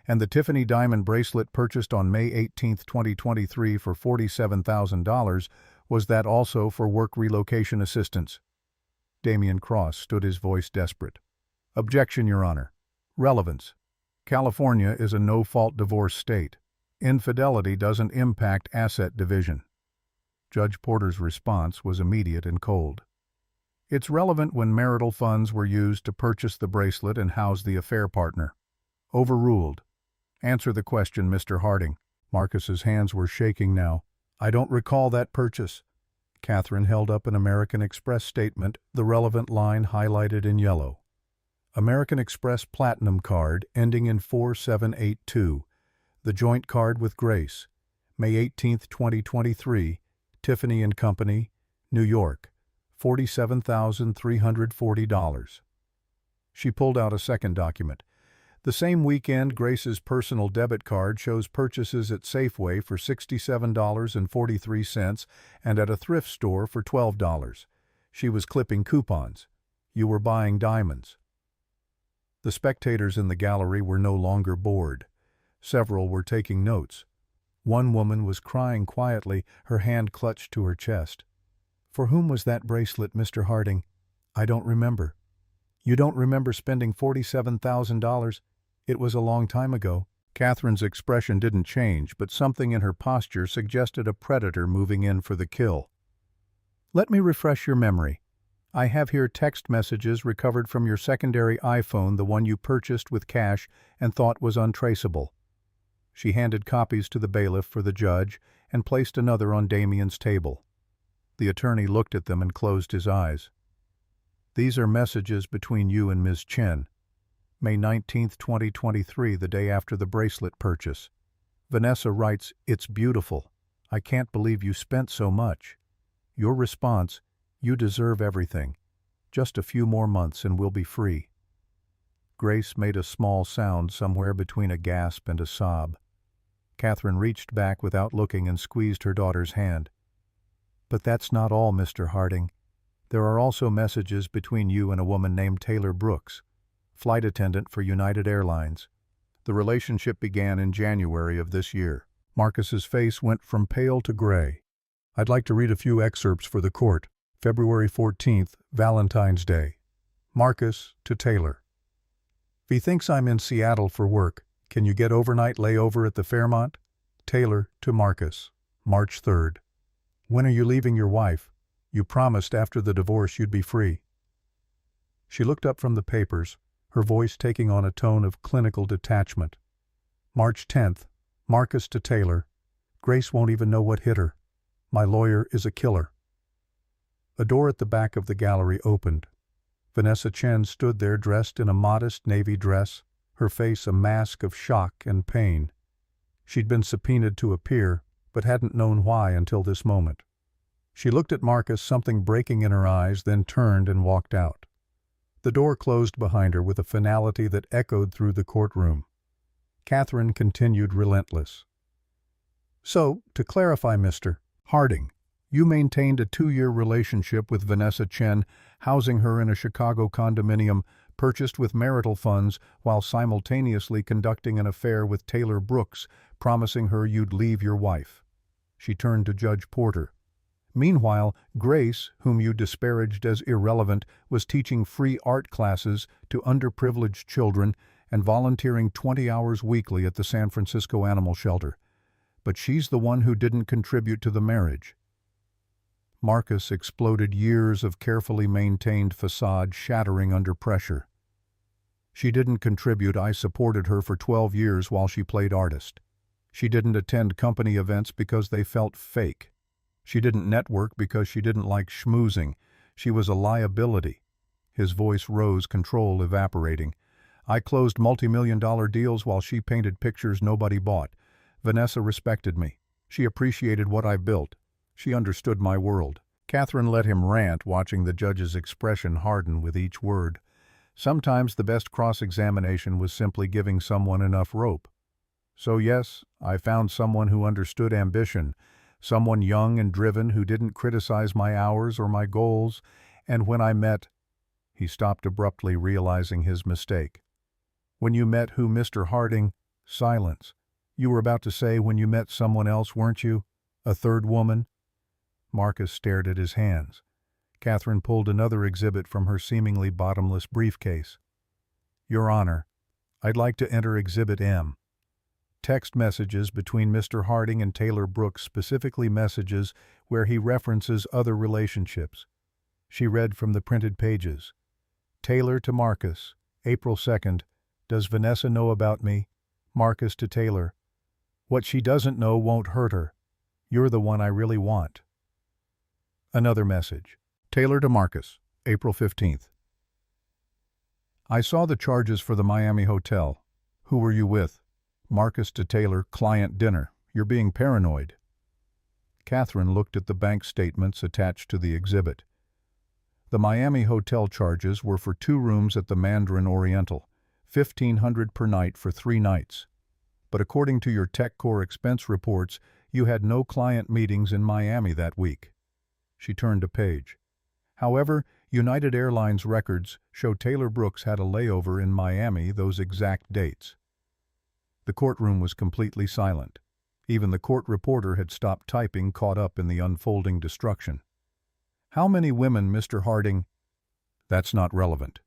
And the Tiffany diamond bracelet purchased on May 18, 2023 for $47,000, was that also for work relocation assistance? Damian Cross stood, his voice desperate. Objection, Your Honor. Relevance. California is a no-fault divorce state. Infidelity doesn't impact asset division. Judge Porter's response was immediate and cold. It's relevant when marital funds were used to purchase the bracelet and house the affair partner. Overruled. Answer the question, Mr. Harding. Marcus's hands were shaking now. I don't recall that purchase. Katherine held up an American Express statement, the relevant line highlighted in yellow. American Express Platinum card ending in 4782. The joint card with Grace. May 18, 2023. Tiffany and Company, New York. $47,340. She pulled out a second document. The same weekend, Grace's personal debit card shows purchases at Safeway for $67.43 and at a thrift store for $12. She was clipping coupons. You were buying diamonds. The spectators in the gallery were no longer bored. Several were taking notes. One woman was crying quietly, her hand clutched to her chest. For whom was that bracelet, Mr. Harding? I don't remember. You don't remember spending $47,000? It was a long time ago. Catherine's expression didn't change, but something in her posture suggested a predator moving in for the kill. Let me refresh your memory. I have here text messages recovered from your secondary iPhone, the one you purchased with cash and thought was untraceable. She handed copies to the bailiff for the judge and placed another on Damien's table. The attorney looked at them and closed his eyes. These are messages between you and Ms. Chen. May 19, 2023, the day after the bracelet purchase. Vanessa writes, "It's beautiful. I can't believe you spent so much." Your response, "You deserve everything. Just a few more months and we'll be free." Grace made a small sound somewhere between a gasp and a sob. Katherine reached back without looking and squeezed her daughter's hand. "But that's not all, Mr. Harding. There are also messages between you and a woman named Taylor Brooks, flight attendant for United Airlines. The relationship began in January of this year." Marcus's face went from pale to gray. "I'd like to read a few excerpts for the court. February 14th, Valentine's Day. Marcus to Taylor. V thinks I'm in Seattle for work. Can you get overnight layover at the Fairmont? Taylor to Marcus. March 3rd. When are you leaving your wife? You promised after the divorce you'd be free." She looked up from the papers, her voice taking on a tone of clinical detachment. March 10th. Marcus to Taylor. Grace won't even know what hit her. My lawyer is a killer. A door at the back of the gallery opened. Vanessa Chen stood there dressed in a modest navy dress, her face a mask of shock and pain. She'd been subpoenaed to appear, but hadn't known why until this moment. She looked at Marcus, something breaking in her eyes, then turned and walked out. The door closed behind her with a finality that echoed through the courtroom. Katherine continued relentless. "So, to clarify, Mr. Harding, you maintained a 2-year relationship with Vanessa Chen, housing her in a Chicago condominium purchased with marital funds while simultaneously conducting an affair with Taylor Brooks, promising her you'd leave your wife." She turned to Judge Porter. "Meanwhile, Grace, whom you disparaged as irrelevant, was teaching free art classes to underprivileged children and volunteering 20 hours weekly at the San Francisco Animal Shelter. But she's the one who didn't contribute to the marriage." Marcus exploded, years of carefully maintained facade shattering under pressure. "She didn't contribute. I supported her for 12 years while she played artist. She didn't attend company events because they felt fake. She didn't network because she didn't like schmoozing. She was a liability." His voice rose, control evaporating. "I closed multi-million-dollar deals while she painted pictures nobody bought. Vanessa respected me. She appreciated what I built. She understood my world." Katherine let him rant, watching the judge's expression harden with each word. Sometimes the best cross-examination was simply giving someone enough rope. "So yes, I found someone who understood ambition, someone young and driven who didn't criticize my hours or my goals, and when I met—" He stopped abruptly, realizing his mistake. "When you met who, Mr. Harding?" Silence. "You were about to say when you met someone else, weren't you? A third woman?" Marcus stared at his hands. Katherine pulled another exhibit from her seemingly bottomless briefcase. "Your Honor, I'd like to enter Exhibit M. Text messages between Mr. Harding and Taylor Brooks, specifically messages where he references other relationships." She read from the printed pages. "Taylor to Marcus, April 2nd. Does Vanessa know about me? Marcus to Taylor. What she doesn't know won't hurt her. You're the one I really want." Another message. Taylor to Marcus, April 15th. "I saw the charges for the Miami hotel. Who were you with? Marcus to Taylor, client dinner. You're being paranoid." Katherine looked at the bank statements attached to the exhibit. The Miami hotel charges were for 2 rooms at the Mandarin Oriental, $1,500 per night for 3 nights. But according to your TechCore expense reports, you had no client meetings in Miami that week. She turned a page. However, United Airlines records show Taylor Brooks had a layover in Miami those exact dates. The courtroom was completely silent. Even the court reporter had stopped typing, caught up in the unfolding destruction. "How many women, Mr. Harding?" That's not relevant.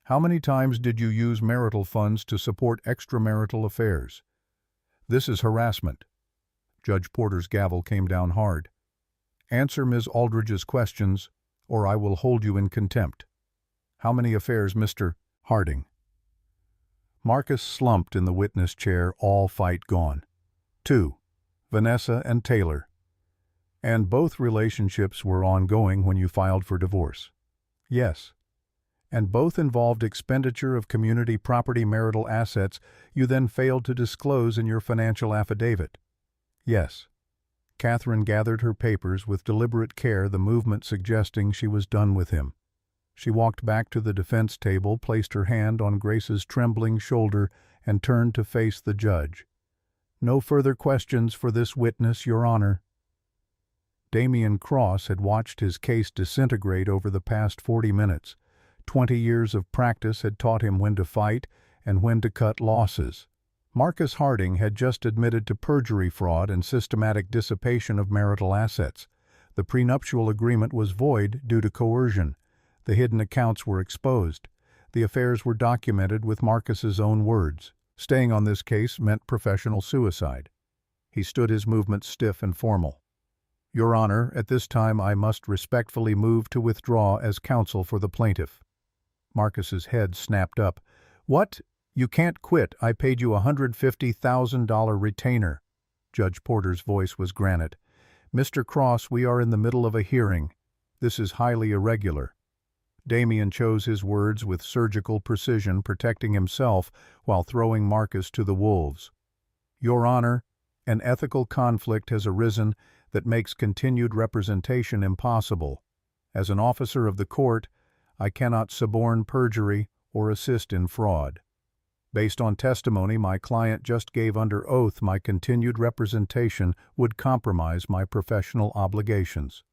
How many times did you use marital funds to support extramarital affairs? This is harassment. Judge Porter's gavel came down hard. Answer Ms. Aldridge's questions, or I will hold you in contempt. How many affairs, Mr. Harding? Marcus slumped in the witness chair, all fight gone. 2. Vanessa and Taylor. And both relationships were ongoing when you filed for divorce? Yes. And both involved expenditure of community property marital assets you then failed to disclose in your financial affidavit? Yes. Katherine gathered her papers with deliberate care, the movement suggesting she was done with him. She walked back to the defense table, placed her hand on Grace's trembling shoulder, and turned to face the judge. No further questions for this witness, Your Honor. Damian Cross had watched his case disintegrate over the past 40 minutes. 20 years of practice had taught him when to fight and when to cut losses. Marcus Harding had just admitted to perjury, fraud, and systematic dissipation of marital assets. The prenuptial agreement was void due to coercion. The hidden accounts were exposed. The affairs were documented with Marcus's own words. Staying on this case meant professional suicide. He stood, his movements stiff and formal. Your Honor, at this time I must respectfully move to withdraw as counsel for the plaintiff. Marcus's head snapped up. What? You can't quit. I paid you a $150,000 retainer. Judge Porter's voice was granite. Mr. Cross, we are in the middle of a hearing. This is highly irregular. Damian chose his words with surgical precision, protecting himself while throwing Marcus to the wolves. Your Honor, an ethical conflict has arisen that makes continued representation impossible. As an officer of the court, I cannot suborn perjury or assist in fraud. Based on testimony my client just gave under oath, my continued representation would compromise my professional obligations.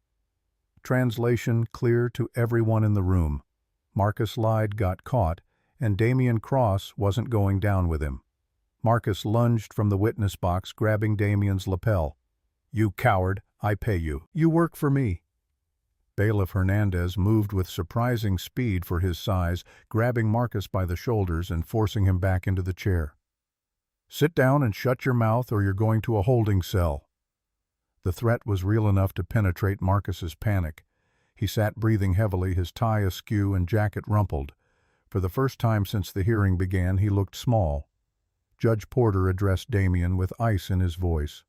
Translation clear to everyone in the room. Marcus lied, got caught, and Damian Cross wasn't going down with him. Marcus lunged from the witness box, grabbing Damian's lapel. You coward, I pay you. You work for me. Bailiff Hernandez moved with surprising speed for his size, grabbing Marcus by the shoulders and forcing him back into the chair. Sit down and shut your mouth or you're going to a holding cell. The threat was real enough to penetrate Marcus's panic. He sat breathing heavily, his tie askew and jacket rumpled. For the first time since the hearing began, he looked small. Judge Porter addressed Damian with ice in his voice.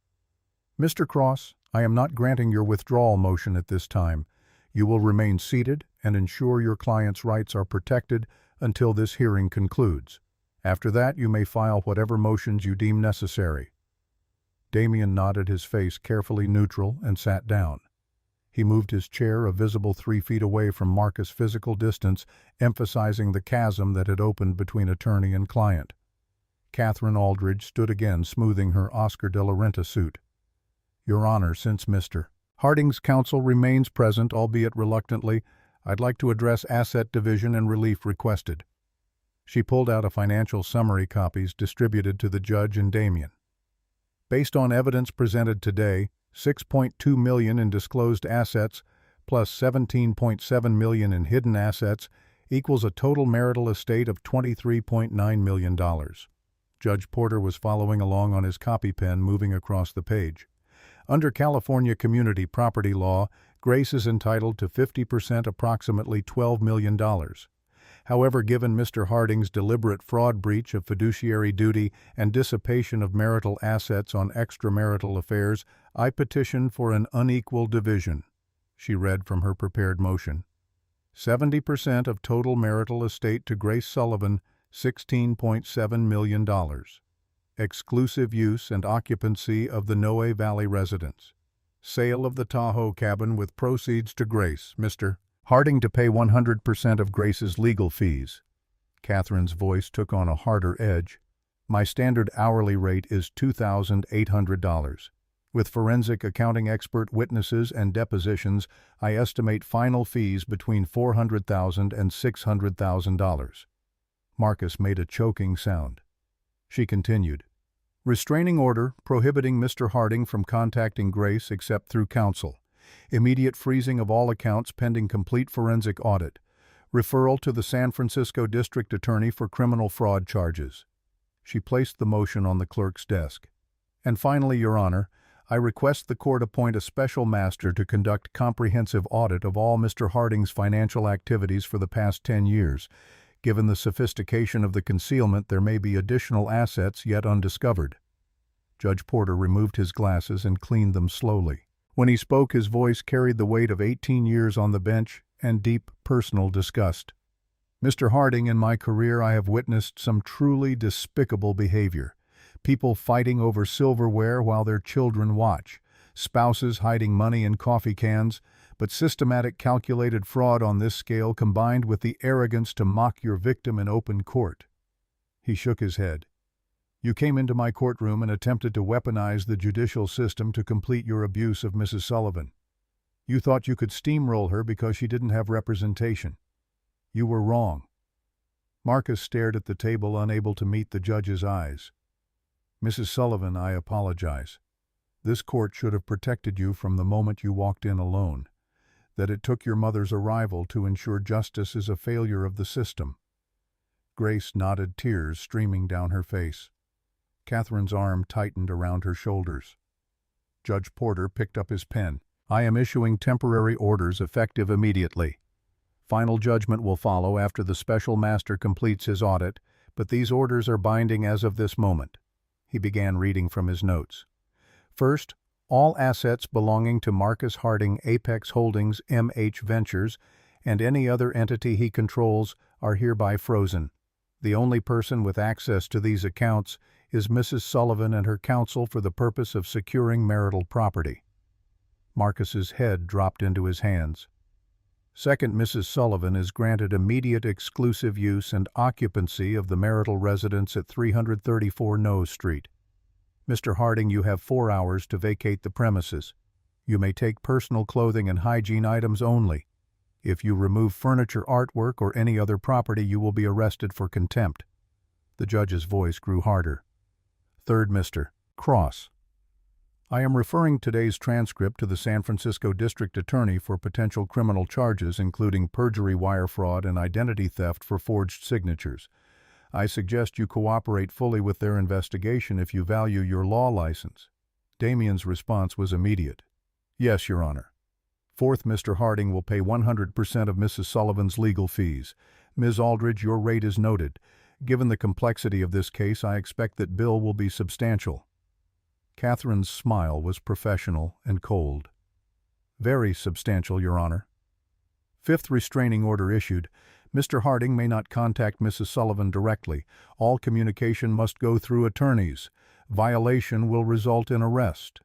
Mr. Cross, I am not granting your withdrawal motion at this time. You will remain seated and ensure your client's rights are protected until this hearing concludes. After that, you may file whatever motions you deem necessary. Damian nodded, his face carefully neutral, and sat down. He moved his chair a visible 3 feet away from Marcus' physical distance, emphasizing the chasm that had opened between attorney and client. Katherine Aldridge stood again, smoothing her Oscar de la Renta suit. Your Honor, since Mr. Harding's counsel remains present, albeit reluctantly, I'd like to address asset division and relief requested. She pulled out a financial summary, copies distributed to the judge and Damian. Based on evidence presented today, $6.2 million in disclosed assets plus $17.7 million in hidden assets equals a total marital estate of $23.9 million. Judge Porter was following along on his copy pen, moving across the page. Under California community property law, Grace is entitled to 50%, approximately $12 million. However, given Mr. Harding's deliberate fraud, breach of fiduciary duty, and dissipation of marital assets on extramarital affairs, I petition for an unequal division. She read from her prepared motion. 70% of total marital estate to Grace Sullivan, $16.7 million. Exclusive use and occupancy of the Noe Valley residence. Sale of the Tahoe cabin with proceeds to Grace, Mr. Harding to pay 100% of Grace's legal fees. Katherine's voice took on a harder edge. My standard hourly rate is $2,800. With forensic accounting expert witnesses and depositions, I estimate final fees between $400,000 and $600,000. Marcus made a choking sound. She continued. Restraining order prohibiting Mr. Harding from contacting Grace except through counsel. Immediate freezing of all accounts pending complete forensic audit. Referral to the San Francisco District Attorney for criminal fraud charges. She placed the motion on the clerk's desk. And finally, Your Honor, I request the court appoint a special master to conduct comprehensive audit of all Mr. Harding's financial activities for the past 10 years. Given the sophistication of the concealment, there may be additional assets yet undiscovered. Judge Porter removed his glasses and cleaned them slowly. When he spoke, his voice carried the weight of 18 years on the bench and deep personal disgust. Mr. Harding, in my career I have witnessed some truly despicable behavior. People fighting over silverware while their children watch, spouses hiding money in coffee cans, but systematic calculated fraud on this scale combined with the arrogance to mock your victim in open court. He shook his head. You came into my courtroom and attempted to weaponize the judicial system to complete your abuse of Mrs. Sullivan. You thought you could steamroll her because she didn't have representation. You were wrong. Marcus stared at the table, unable to meet the judge's eyes. Mrs. Sullivan, I apologize. This court should have protected you from the moment you walked in alone. That it took your mother's arrival to ensure justice is a failure of the system. Grace nodded, tears streaming down her face. Katherine's arm tightened around her shoulders. Judge Porter picked up his pen. I am issuing temporary orders effective immediately. Final judgment will follow after the special master completes his audit, but these orders are binding as of this moment. He began reading from his notes. First, all assets belonging to Marcus Harding Apex Holdings MH Ventures and any other entity he controls are hereby frozen. The only person with access to these accounts is Mrs. Sullivan and her counsel for the purpose of securing marital property. Marcus's head dropped into his hands. Second, Mrs. Sullivan is granted immediate exclusive use and occupancy of the marital residence at 334 Nose Street. Mr. Harding, you have 4 hours to vacate the premises. You may take personal clothing and hygiene items only. If you remove furniture, artwork, or any other property, you will be arrested for contempt. The judge's voice grew harder. Third, Mr. Cross. I am referring today's transcript to the San Francisco District Attorney for potential criminal charges including perjury, wire fraud, and identity theft for forged signatures. I suggest you cooperate fully with their investigation if you value your law license. Damien's response was immediate. Yes, Your Honor. Fourth, Mr. Harding will pay 100% of Mrs. Sullivan's legal fees. Ms. Aldridge, your rate is noted. Given the complexity of this case, I expect that bill will be substantial. Katherine's smile was professional and cold. Very substantial, Your Honor. Fifth, restraining order issued. Mr. Harding may not contact Mrs. Sullivan directly. All communication must go through attorneys. Violation will result in arrest.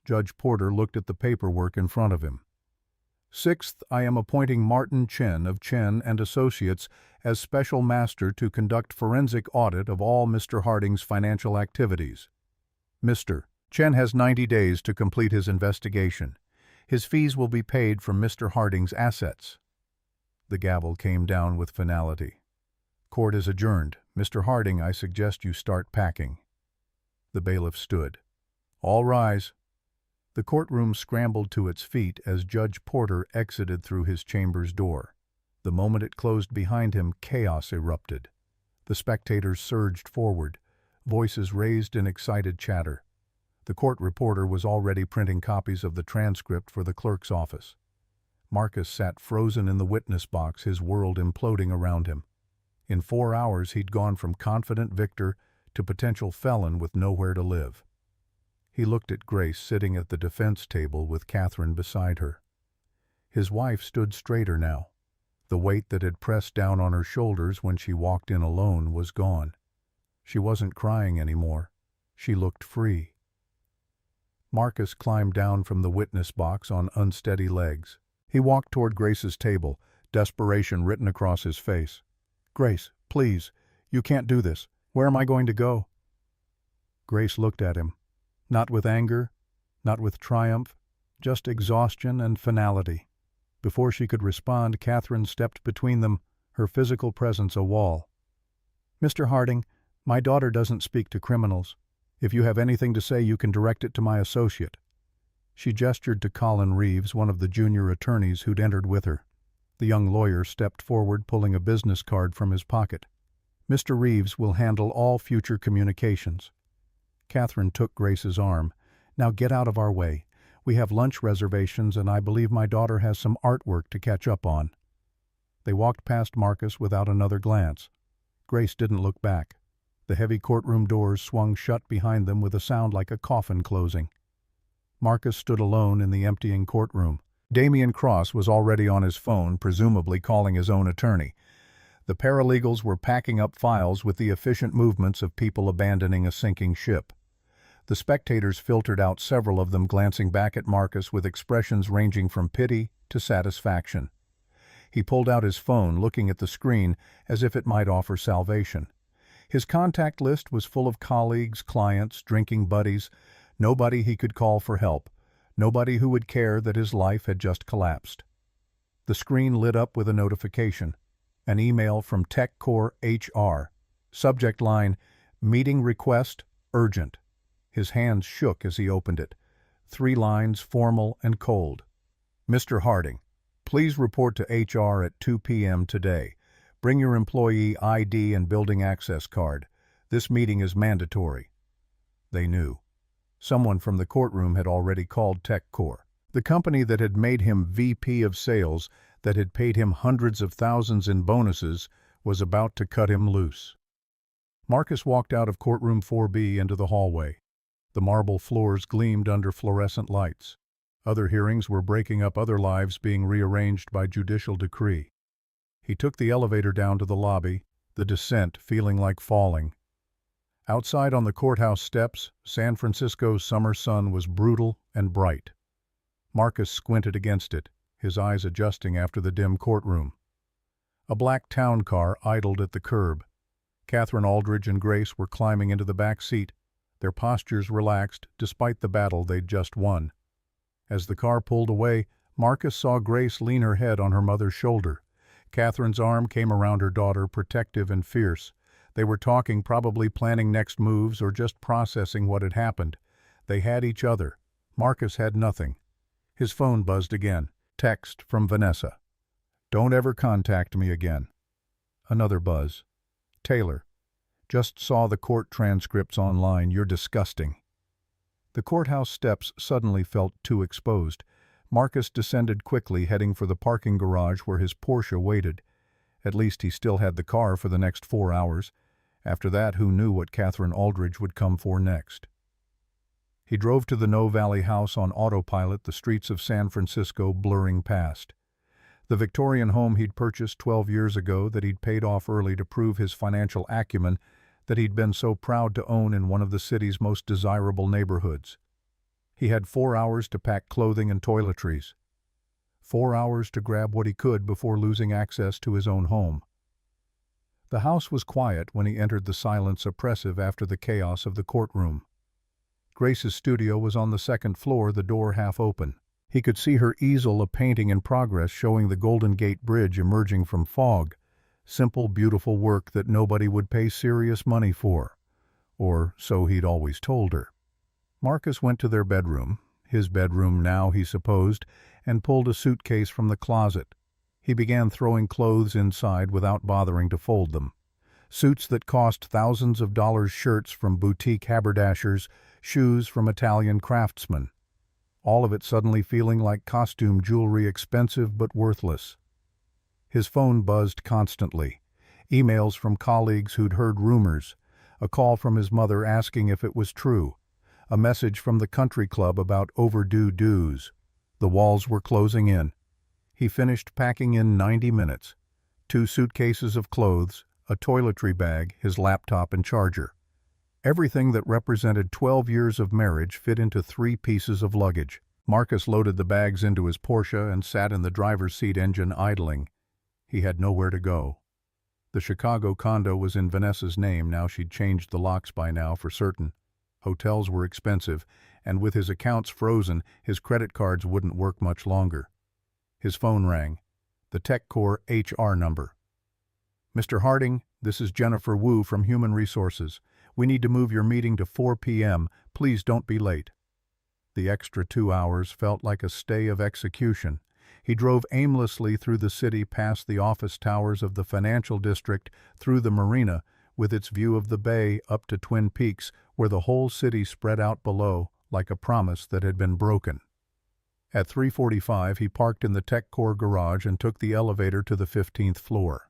Judge Porter looked at the paperwork in front of him. Sixth, I am appointing Martin Chen of Chen and Associates as special master to conduct forensic audit of all Mr. Harding's financial activities. Mr. Chen has 90 days to complete his investigation. His fees will be paid from Mr. Harding's assets. The gavel came down with finality. Court is adjourned. Mr. Harding, I suggest you start packing. The bailiff stood. All rise. The courtroom scrambled to its feet as Judge Porter exited through his chamber's door. The moment it closed behind him, chaos erupted. The spectators surged forward, voices raised in excited chatter. The court reporter was already printing copies of the transcript for the clerk's office. Marcus sat frozen in the witness box, his world imploding around him. In 4 hours he'd gone from confident victor to potential felon with nowhere to live. He looked at Grace sitting at the defense table with Katherine beside her. His wife stood straighter now. The weight that had pressed down on her shoulders when she walked in alone was gone. She wasn't crying anymore. She looked free. Marcus climbed down from the witness box on unsteady legs. He walked toward Grace's table, desperation written across his face. Grace, please, you can't do this. Where am I going to go? Grace looked at him, not with anger, not with triumph, just exhaustion and finality. Before she could respond, Katherine stepped between them, her physical presence a wall. Mr. Harding, my daughter doesn't speak to criminals. If you have anything to say, you can direct it to my associate. She gestured to Colin Reeves, one of the junior attorneys who'd entered with her. The young lawyer stepped forward, pulling a business card from his pocket. "Mr. Reeves will handle all future communications." Katherine took Grace's arm. "Now get out of our way. We have lunch reservations, and I believe my daughter has some artwork to catch up on." They walked past Marcus without another glance. Grace didn't look back. The heavy courtroom doors swung shut behind them with a sound like a coffin closing. Marcus stood alone in the emptying courtroom. Damian Cross was already on his phone, presumably calling his own attorney. The paralegals were packing up files with the efficient movements of people abandoning a sinking ship. The spectators filtered out, several of them glancing back at Marcus with expressions ranging from pity to satisfaction. He pulled out his phone, looking at the screen as if it might offer salvation. His contact list was full of colleagues, clients, drinking buddies, nobody he could call for help, nobody who would care that his life had just collapsed. The screen lit up with a notification. An email from TechCore HR. Subject line, "Meeting request, urgent." His hands shook as he opened it. 3 lines, formal and cold. "Mr. Harding, please report to HR at 2 p.m. today. Bring your employee ID and building access card. This meeting is mandatory." They knew. Someone from the courtroom had already called TechCore. The company that had made him VP of sales, that had paid him hundreds of thousands in bonuses, was about to cut him loose. Marcus walked out of courtroom 4B into the hallway. The marble floors gleamed under fluorescent lights. Other hearings were breaking up, other lives being rearranged by judicial decree. He took the elevator down to the lobby, the descent feeling like falling. Outside on the courthouse steps, San Francisco's summer sun was brutal and bright. Marcus squinted against it, his eyes adjusting after the dim courtroom. A black town car idled at the curb. Katherine Aldridge and Grace were climbing into the back seat, their postures relaxed despite the battle they'd just won. As the car pulled away, Marcus saw Grace lean her head on her mother's shoulder. Katherine's arm came around her daughter, protective and fierce. They were talking, probably planning next moves or just processing what had happened. They had each other. Marcus had nothing. His phone buzzed again. Text from Vanessa. "Don't ever contact me again." Another buzz. "Taylor, just saw the court transcripts online. You're disgusting." The courthouse steps suddenly felt too exposed. Marcus descended quickly, heading for the parking garage where his Porsche waited. At least he still had the car for the next 4 hours. After that, who knew what Katherine Aldridge would come for next? He drove to the No Valley house on autopilot, the streets of San Francisco blurring past. The Victorian home he'd purchased 12 years ago, that he'd paid off early to prove his financial acumen, that he'd been so proud to own in one of the city's most desirable neighborhoods. He had 4 hours to pack clothing and toiletries. 4 hours to grab what he could before losing access to his own home. The house was quiet when he entered, the silence oppressive after the chaos of the courtroom. Grace's studio was on the second floor, the door half open. He could see her easel, a painting in progress showing the Golden Gate Bridge emerging from fog. Simple, beautiful work that nobody would pay serious money for. Or so he'd always told her. Marcus went to their bedroom, his bedroom now, he supposed, and pulled a suitcase from the closet. He began throwing clothes inside without bothering to fold them. Suits that cost thousands of dollars, shirts from boutique haberdashers, shoes from Italian craftsmen. All of it suddenly feeling like costume jewelry, expensive but worthless. His phone buzzed constantly. Emails from colleagues who'd heard rumors. A call from his mother asking if it was true. A message from the country club about overdue dues. The walls were closing in. He finished packing in 90 minutes. 2 suitcases of clothes, a toiletry bag, his laptop and charger. Everything that represented 12 years of marriage fit into 3 pieces of luggage. Marcus loaded the bags into his Porsche and sat in the driver's seat, engine idling. He had nowhere to go. The Chicago condo was in Vanessa's name. Now she'd changed the locks by now for certain. Hotels were expensive, and with his accounts frozen, his credit cards wouldn't work much longer. His phone rang. The TechCore HR number. "Mr. Harding, this is Jennifer Wu from Human Resources. We need to move your meeting to 4 p.m. Please don't be late." The extra 2 hours felt like a stay of execution. He drove aimlessly through the city past the office towers of the financial district, through the marina, with its view of the bay, up to Twin Peaks, where the whole city spread out below, like a promise that had been broken. At 3:45, he parked in the TechCore garage and took the elevator to the 15th floor.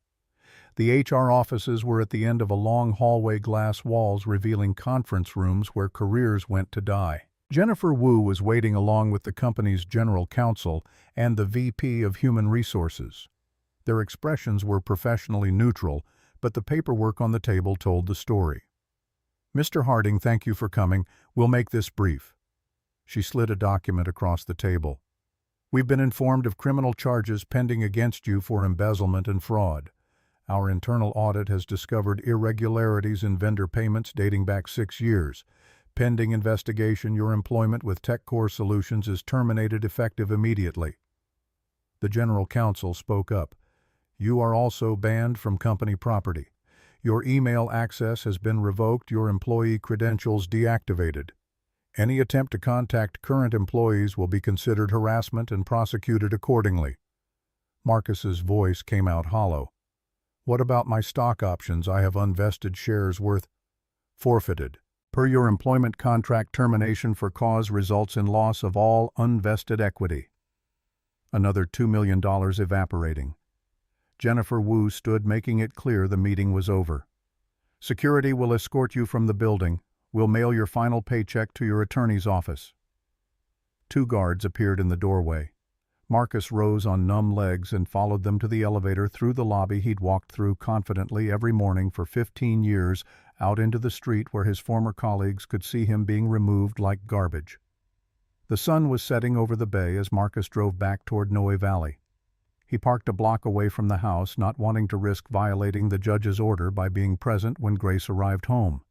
The HR offices were at the end of a long hallway, glass walls revealing conference rooms where careers went to die. Jennifer Wu was waiting along with the company's general counsel and the VP of Human Resources. Their expressions were professionally neutral, but the paperwork on the table told the story. "Mr. Harding, thank you for coming. We'll make this brief." She slid a document across the table. "We've been informed of criminal charges pending against you for embezzlement and fraud. Our internal audit has discovered irregularities in vendor payments dating back 6 years. Pending investigation, your employment with TechCore Solutions is terminated effective immediately." The general counsel spoke up. "You are also banned from company property. Your email access has been revoked, your employee credentials deactivated. Any attempt to contact current employees will be considered harassment and prosecuted accordingly." Marcus's voice came out hollow. "What about my stock options? I have unvested shares worth..." "Forfeited. Per your employment contract, termination for cause results in loss of all unvested equity." Another $2 million evaporating. Jennifer Wu stood, making it clear the meeting was over. "Security will escort you from the building. We'll mail your final paycheck to your attorney's office." 2 guards appeared in the doorway. Marcus rose on numb legs and followed them to the elevator through the lobby he'd walked through confidently every morning for 15 years, out into the street where his former colleagues could see him being removed like garbage. The sun was setting over the bay as Marcus drove back toward Noe Valley. He parked a block away from the house, not wanting to risk violating the judge's order by being present when Grace arrived home.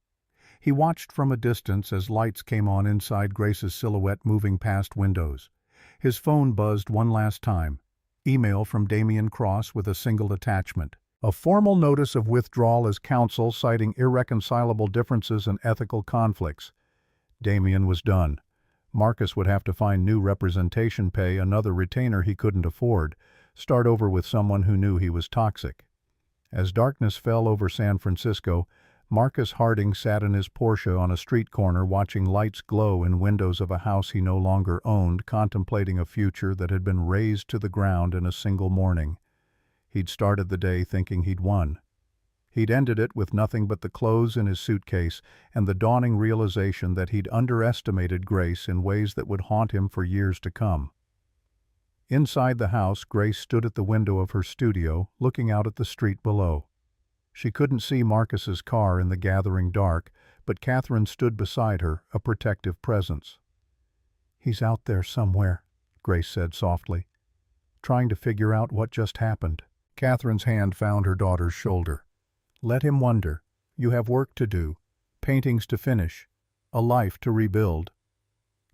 He watched from a distance as lights came on inside Grace's silhouette moving past windows. His phone buzzed one last time. Email from Damian Cross with a single attachment. A formal notice of withdrawal as counsel citing irreconcilable differences and ethical conflicts. Damian was done. Marcus would have to find new representation, pay another retainer he couldn't afford, start over with someone who knew he was toxic. As darkness fell over San Francisco, Marcus Harding sat in his Porsche on a street corner watching lights glow in windows of a house he no longer owned, contemplating a future that had been razed to the ground in a single morning. He'd started the day thinking he'd won. He'd ended it with nothing but the clothes in his suitcase and the dawning realization that he'd underestimated Grace in ways that would haunt him for years to come. Inside the house, Grace stood at the window of her studio, looking out at the street below. She couldn't see Marcus's car in the gathering dark, but Katherine stood beside her, a protective presence. "He's out there somewhere," Grace said softly, "trying to figure out what just happened." Katherine's hand found her daughter's shoulder. "Let him wonder. You have work to do, paintings to finish, a life to rebuild."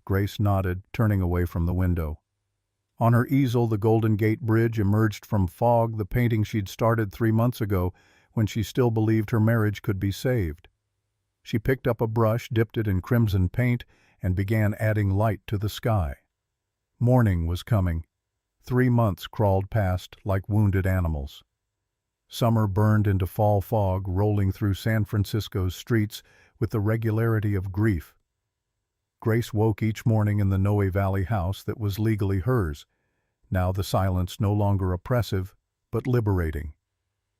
Grace nodded, turning away from the window. On her easel, the Golden Gate Bridge emerged from fog, the painting she'd started 3 months ago, when she still believed her marriage could be saved. She picked up a brush, dipped it in crimson paint, and began adding light to the sky. Morning was coming. 3 months crawled past like wounded animals. Summer burned into fall fog, rolling through San Francisco's streets with the regularity of grief. Grace woke each morning in the Noe Valley house that was legally hers, now the silence no longer oppressive, but liberating.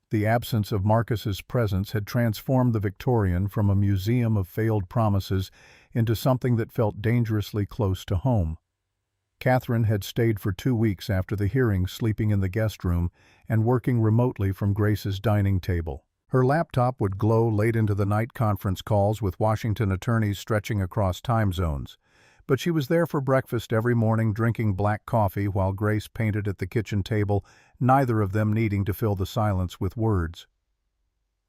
The absence of Marcus's presence had transformed the Victorian from a museum of failed promises into something that felt dangerously close to home. Katherine had stayed for 2 weeks after the hearing, sleeping in the guest room and working remotely from Grace's dining table. Her laptop would glow late into the night, conference calls with Washington attorneys stretching across time zones. But she was there for breakfast every morning, drinking black coffee while Grace painted at the kitchen table, neither of them needing to fill the silence with words.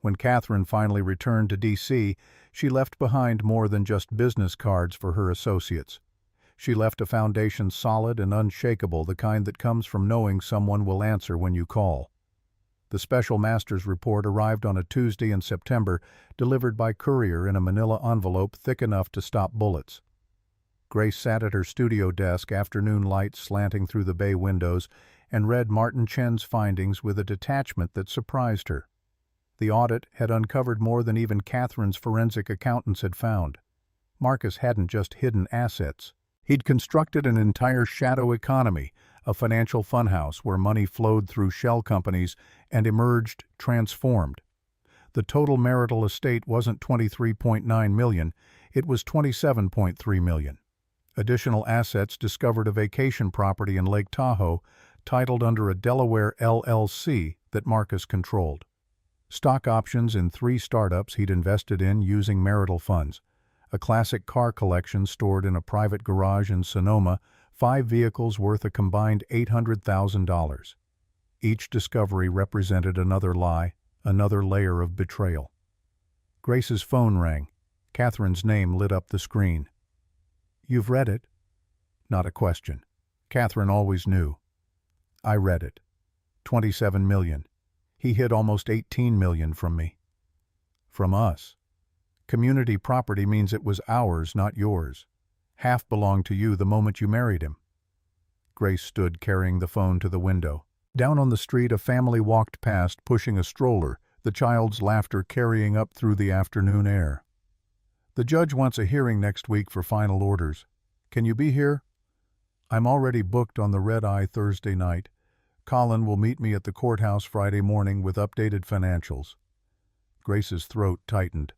When Katherine finally returned to D.C., she left behind more than just business cards for her associates. She left a foundation solid and unshakable, the kind that comes from knowing someone will answer when you call. The special master's report arrived on a Tuesday in September, delivered by courier in a manila envelope thick enough to stop bullets. Grace sat at her studio desk, afternoon light slanting through the bay windows, and read Martin Chen's findings with a detachment that surprised her. The audit had uncovered more than even Catherine's forensic accountants had found. Marcus hadn't just hidden assets. He'd constructed an entire shadow economy, a financial funhouse where money flowed through shell companies and emerged transformed. The total marital estate wasn't $23.9 million, it was $27.3 million. Additional assets discovered a vacation property in Lake Tahoe, titled under a Delaware LLC that Marcus controlled. Stock options in 3 startups he'd invested in using marital funds. A classic car collection stored in a private garage in Sonoma, 5 vehicles worth a combined $800,000. Each discovery represented another lie, another layer of betrayal. Grace's phone rang. Catherine's name lit up the screen. "You've read it?" Not a question. Katherine always knew. "I read it. $27 million. He hid almost $18 million from me." "From us. Community property means it was ours, not yours. Half belonged to you the moment you married him." Grace stood carrying the phone to the window. Down on the street, a family walked past, pushing a stroller, the child's laughter carrying up through the afternoon air. "The judge wants a hearing next week for final orders. Can you be here?" "I'm already booked on the red eye Thursday night. Colin will meet me at the courthouse Friday morning with updated financials." Grace's throat tightened.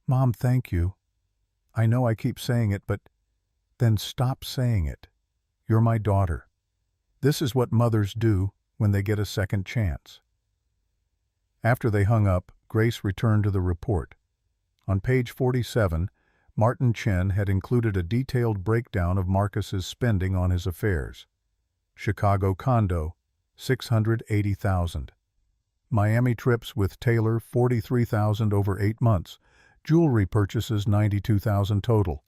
"Mom, thank you. I know I keep saying it, but then stop saying it. You're my daughter. This is what mothers do when they get a second chance." After they hung up, Grace returned to the report. On page 47, Martin Chen had included a detailed breakdown of Marcus's spending on his affairs. Chicago condo, $680,000. Miami trips with Taylor, $43,000 over 8 months. Jewelry purchases, $92,000 total.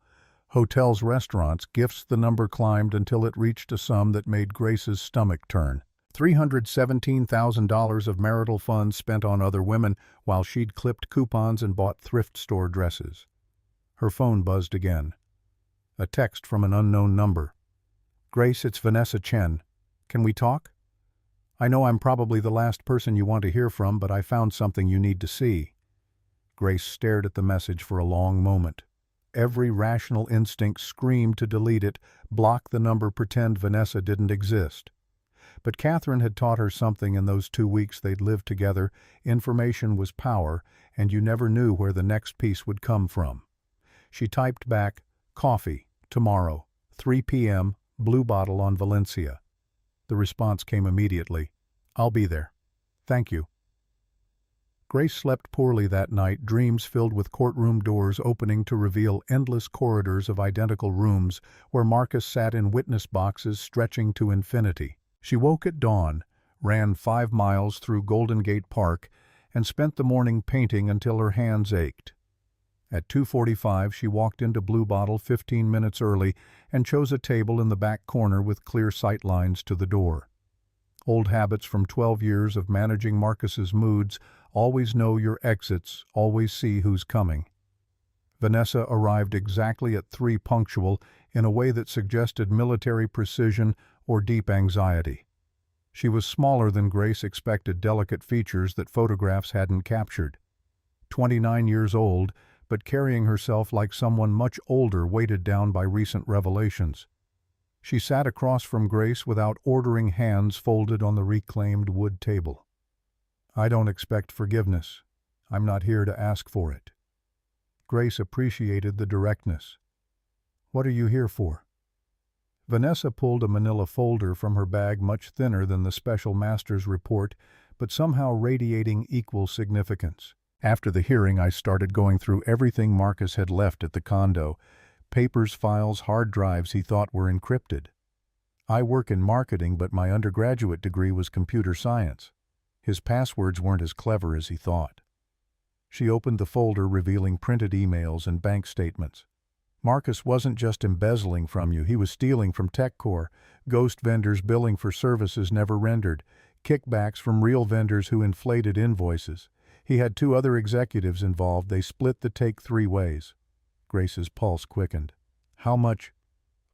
Hotels, restaurants, gifts. The number climbed until it reached a sum that made Grace's stomach turn. $317,000 of marital funds spent on other women while she'd clipped coupons and bought thrift store dresses. Her phone buzzed again. A text from an unknown number. "Grace, it's Vanessa Chen. Can we talk? I know I'm probably the last person you want to hear from, but I found something you need to see." Grace stared at the message for a long moment. Every rational instinct screamed to delete it, block the number, pretend Vanessa didn't exist. But Katherine had taught her something in those 2 weeks they'd lived together. Information was power, and you never knew where the next piece would come from. She typed back, "Coffee, tomorrow, 3 p.m., Blue Bottle on Valencia." The response came immediately. "I'll be there. Thank you." Grace slept poorly that night, dreams filled with courtroom doors opening to reveal endless corridors of identical rooms where Marcus sat in witness boxes stretching to infinity. She woke at dawn, ran 5 miles through Golden Gate Park, and spent the morning painting until her hands ached. At 2:45 she walked into Blue Bottle 15 minutes early and chose a table in the back corner with clear sight lines to the door. Old habits from 12 years of managing Marcus's moods: always know your exits, always see who's coming. Vanessa arrived exactly at 3 punctual in a way that suggested military precision or deep anxiety. She was smaller than Grace expected, delicate features that photographs hadn't captured. 29 years old, but carrying herself like someone much older, weighted down by recent revelations. She sat across from Grace without ordering, hands folded on the reclaimed wood table. "I don't expect forgiveness. I'm not here to ask for it." Grace appreciated the directness. "What are you here for?" Vanessa pulled a manila folder from her bag, much thinner than the special master's report, but somehow radiating equal significance. "After the hearing, I started going through everything Marcus had left at the condo. Papers, files, hard drives he thought were encrypted. I work in marketing, but my undergraduate degree was computer science. His passwords weren't as clever as he thought." She opened the folder, revealing printed emails and bank statements. "Marcus wasn't just embezzling from you, he was stealing from TechCore, ghost vendors billing for services never rendered, kickbacks from real vendors who inflated invoices. He had 2 other executives involved. They split the take 3 ways." Grace's pulse quickened. "How much?"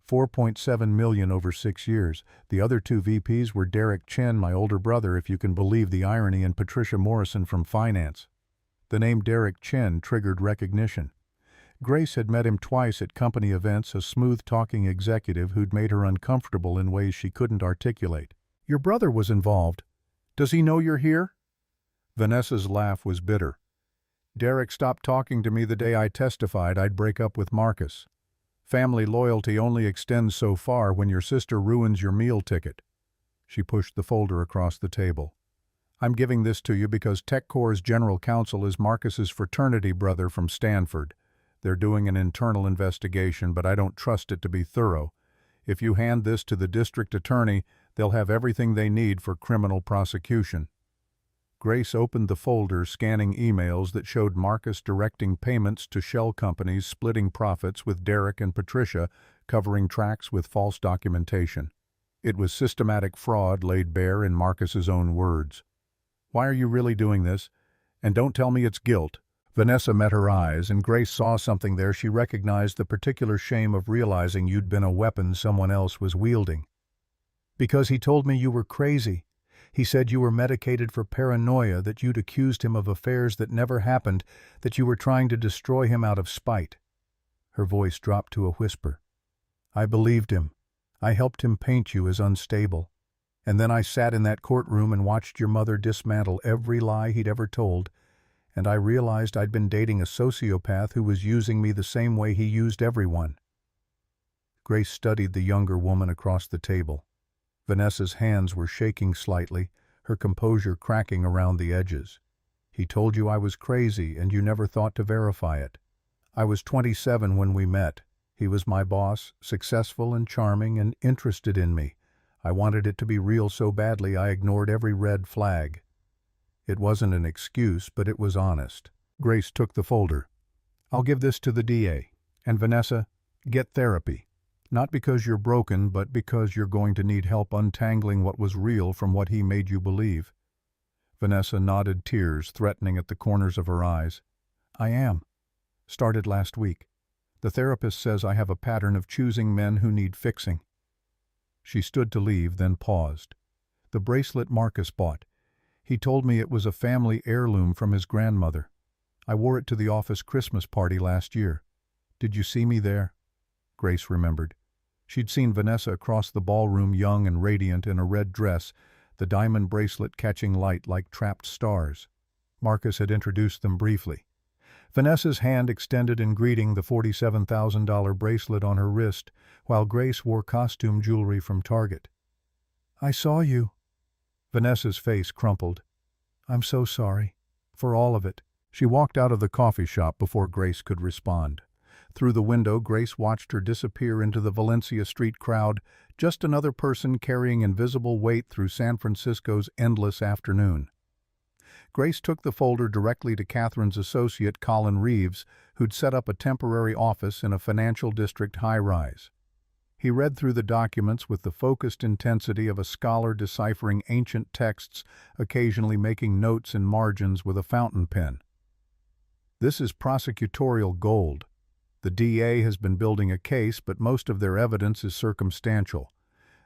$4.7 million over 6 years. The other two VPs were Derek Chen, my older brother, if you can believe the irony, and Patricia Morrison from finance. The name Derek Chen triggered recognition. Grace had met him twice at company events, a smooth-talking executive who'd made her uncomfortable in ways she couldn't articulate. "Your brother was involved. Does he know you're here?" Vanessa's laugh was bitter. "Derek stopped talking to me the day I testified I'd break up with Marcus. Family loyalty only extends so far when your sister ruins your meal ticket." She pushed the folder across the table. "I'm giving this to you because TechCore's general counsel is Marcus's fraternity brother from Stanford. They're doing an internal investigation, but I don't trust it to be thorough. If you hand this to the district attorney, they'll have everything they need for criminal prosecution." Grace opened the folder, scanning emails that showed Marcus directing payments to shell companies, splitting profits with Derek and Patricia, covering tracks with false documentation. It was systematic fraud laid bare in Marcus's own words. "Why are you really doing this? And don't tell me it's guilt." Vanessa met her eyes, and Grace saw something there. She recognized the particular shame of realizing you'd been a weapon someone else was wielding. "Because he told me you were crazy. He said you were medicated for paranoia, that you'd accused him of affairs that never happened, that you were trying to destroy him out of spite." Her voice dropped to a whisper. "I believed him. I helped him paint you as unstable. And then I sat in that courtroom and watched your mother dismantle every lie he'd ever told, and I realized I'd been dating a sociopath who was using me the same way he used everyone." Grace studied the younger woman across the table. Vanessa's hands were shaking slightly, her composure cracking around the edges. "He told you I was crazy, and you never thought to verify it. I was 27 when we met. He was my boss, successful and charming and interested in me. I wanted it to be real so badly I ignored every red flag." It wasn't an excuse, but it was honest. Grace took the folder. "I'll give this to the DA. And Vanessa, get therapy. Not because you're broken, but because you're going to need help untangling what was real from what he made you believe." Vanessa nodded, tears threatening at the corners of her eyes. "I am. Started last week. The therapist says I have a pattern of choosing men who need fixing." She stood to leave, then paused. "The bracelet Marcus bought. He told me it was a family heirloom from his grandmother. I wore it to the office Christmas party last year. Did you see me there?" Grace remembered. She'd seen Vanessa across the ballroom, young and radiant in a red dress, the diamond bracelet catching light like trapped stars. Marcus had introduced them briefly. Vanessa's hand extended in greeting, the $47,000 bracelet on her wrist, while Grace wore costume jewelry from Target. "I saw you." Vanessa's face crumpled. "I'm so sorry. For all of it." She walked out of the coffee shop before Grace could respond. Through the window, Grace watched her disappear into the Valencia Street crowd, just another person carrying invisible weight through San Francisco's endless afternoon. Grace took the folder directly to Catherine's associate, Colin Reeves, who'd set up a temporary office in a financial district high-rise. He read through the documents with the focused intensity of a scholar deciphering ancient texts, occasionally making notes in margins with a fountain pen. "This is prosecutorial gold. The DA has been building a case, but most of their evidence is circumstantial.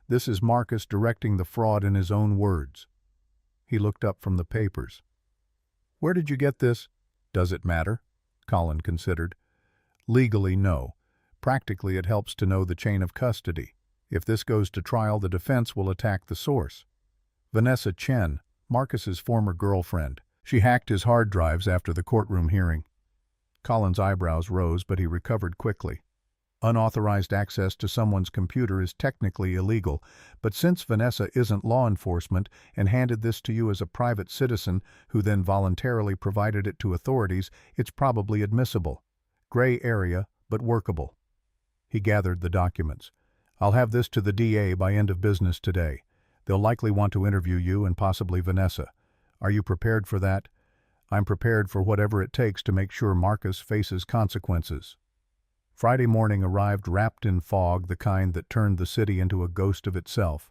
This is Marcus directing the fraud in his own words." He looked up from the papers. "Where did you get this?" "Does it matter?" Colin considered. "Legally, no. Practically, it helps to know the chain of custody. If this goes to trial, the defense will attack the source. Vanessa Chen, Marcus's former girlfriend. She hacked his hard drives after the courtroom hearing." Colin's eyebrows rose, but he recovered quickly. Unauthorized access to someone's computer is technically illegal, but since Vanessa isn't law enforcement and handed this to you as a private citizen who then voluntarily provided it to authorities, it's probably admissible. Gray area, but workable. He gathered the documents. "I'll have this to the DA by end of business today. They'll likely want to interview you and possibly Vanessa. Are you prepared for that?" "I'm prepared for whatever it takes to make sure Marcus faces consequences." Friday morning arrived wrapped in fog, the kind that turned the city into a ghost of itself.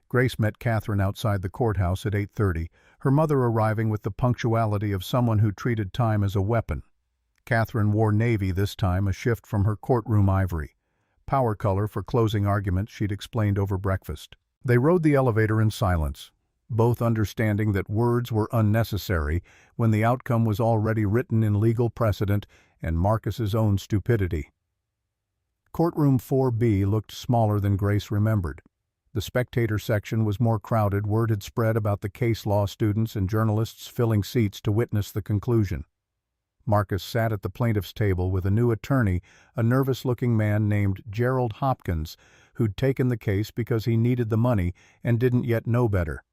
Grace met Katherine outside the courthouse at 8:30, her mother arriving with the punctuality of someone who treated time as a weapon. Katherine wore navy this time, a shift from her courtroom ivory. power color for closing arguments she'd explained over breakfast. They rode the elevator in silence, both understanding that words were unnecessary when the outcome was already written in legal precedent and Marcus's own stupidity. Courtroom 4B looked smaller than Grace remembered. The spectator section was more crowded. Word had spread about the case law students and journalists filling seats to witness the conclusion. Marcus sat at the plaintiff's table with a new attorney, a nervous-looking man named Gerald Hopkins, who'd taken the case because he needed the money and didn't yet know better.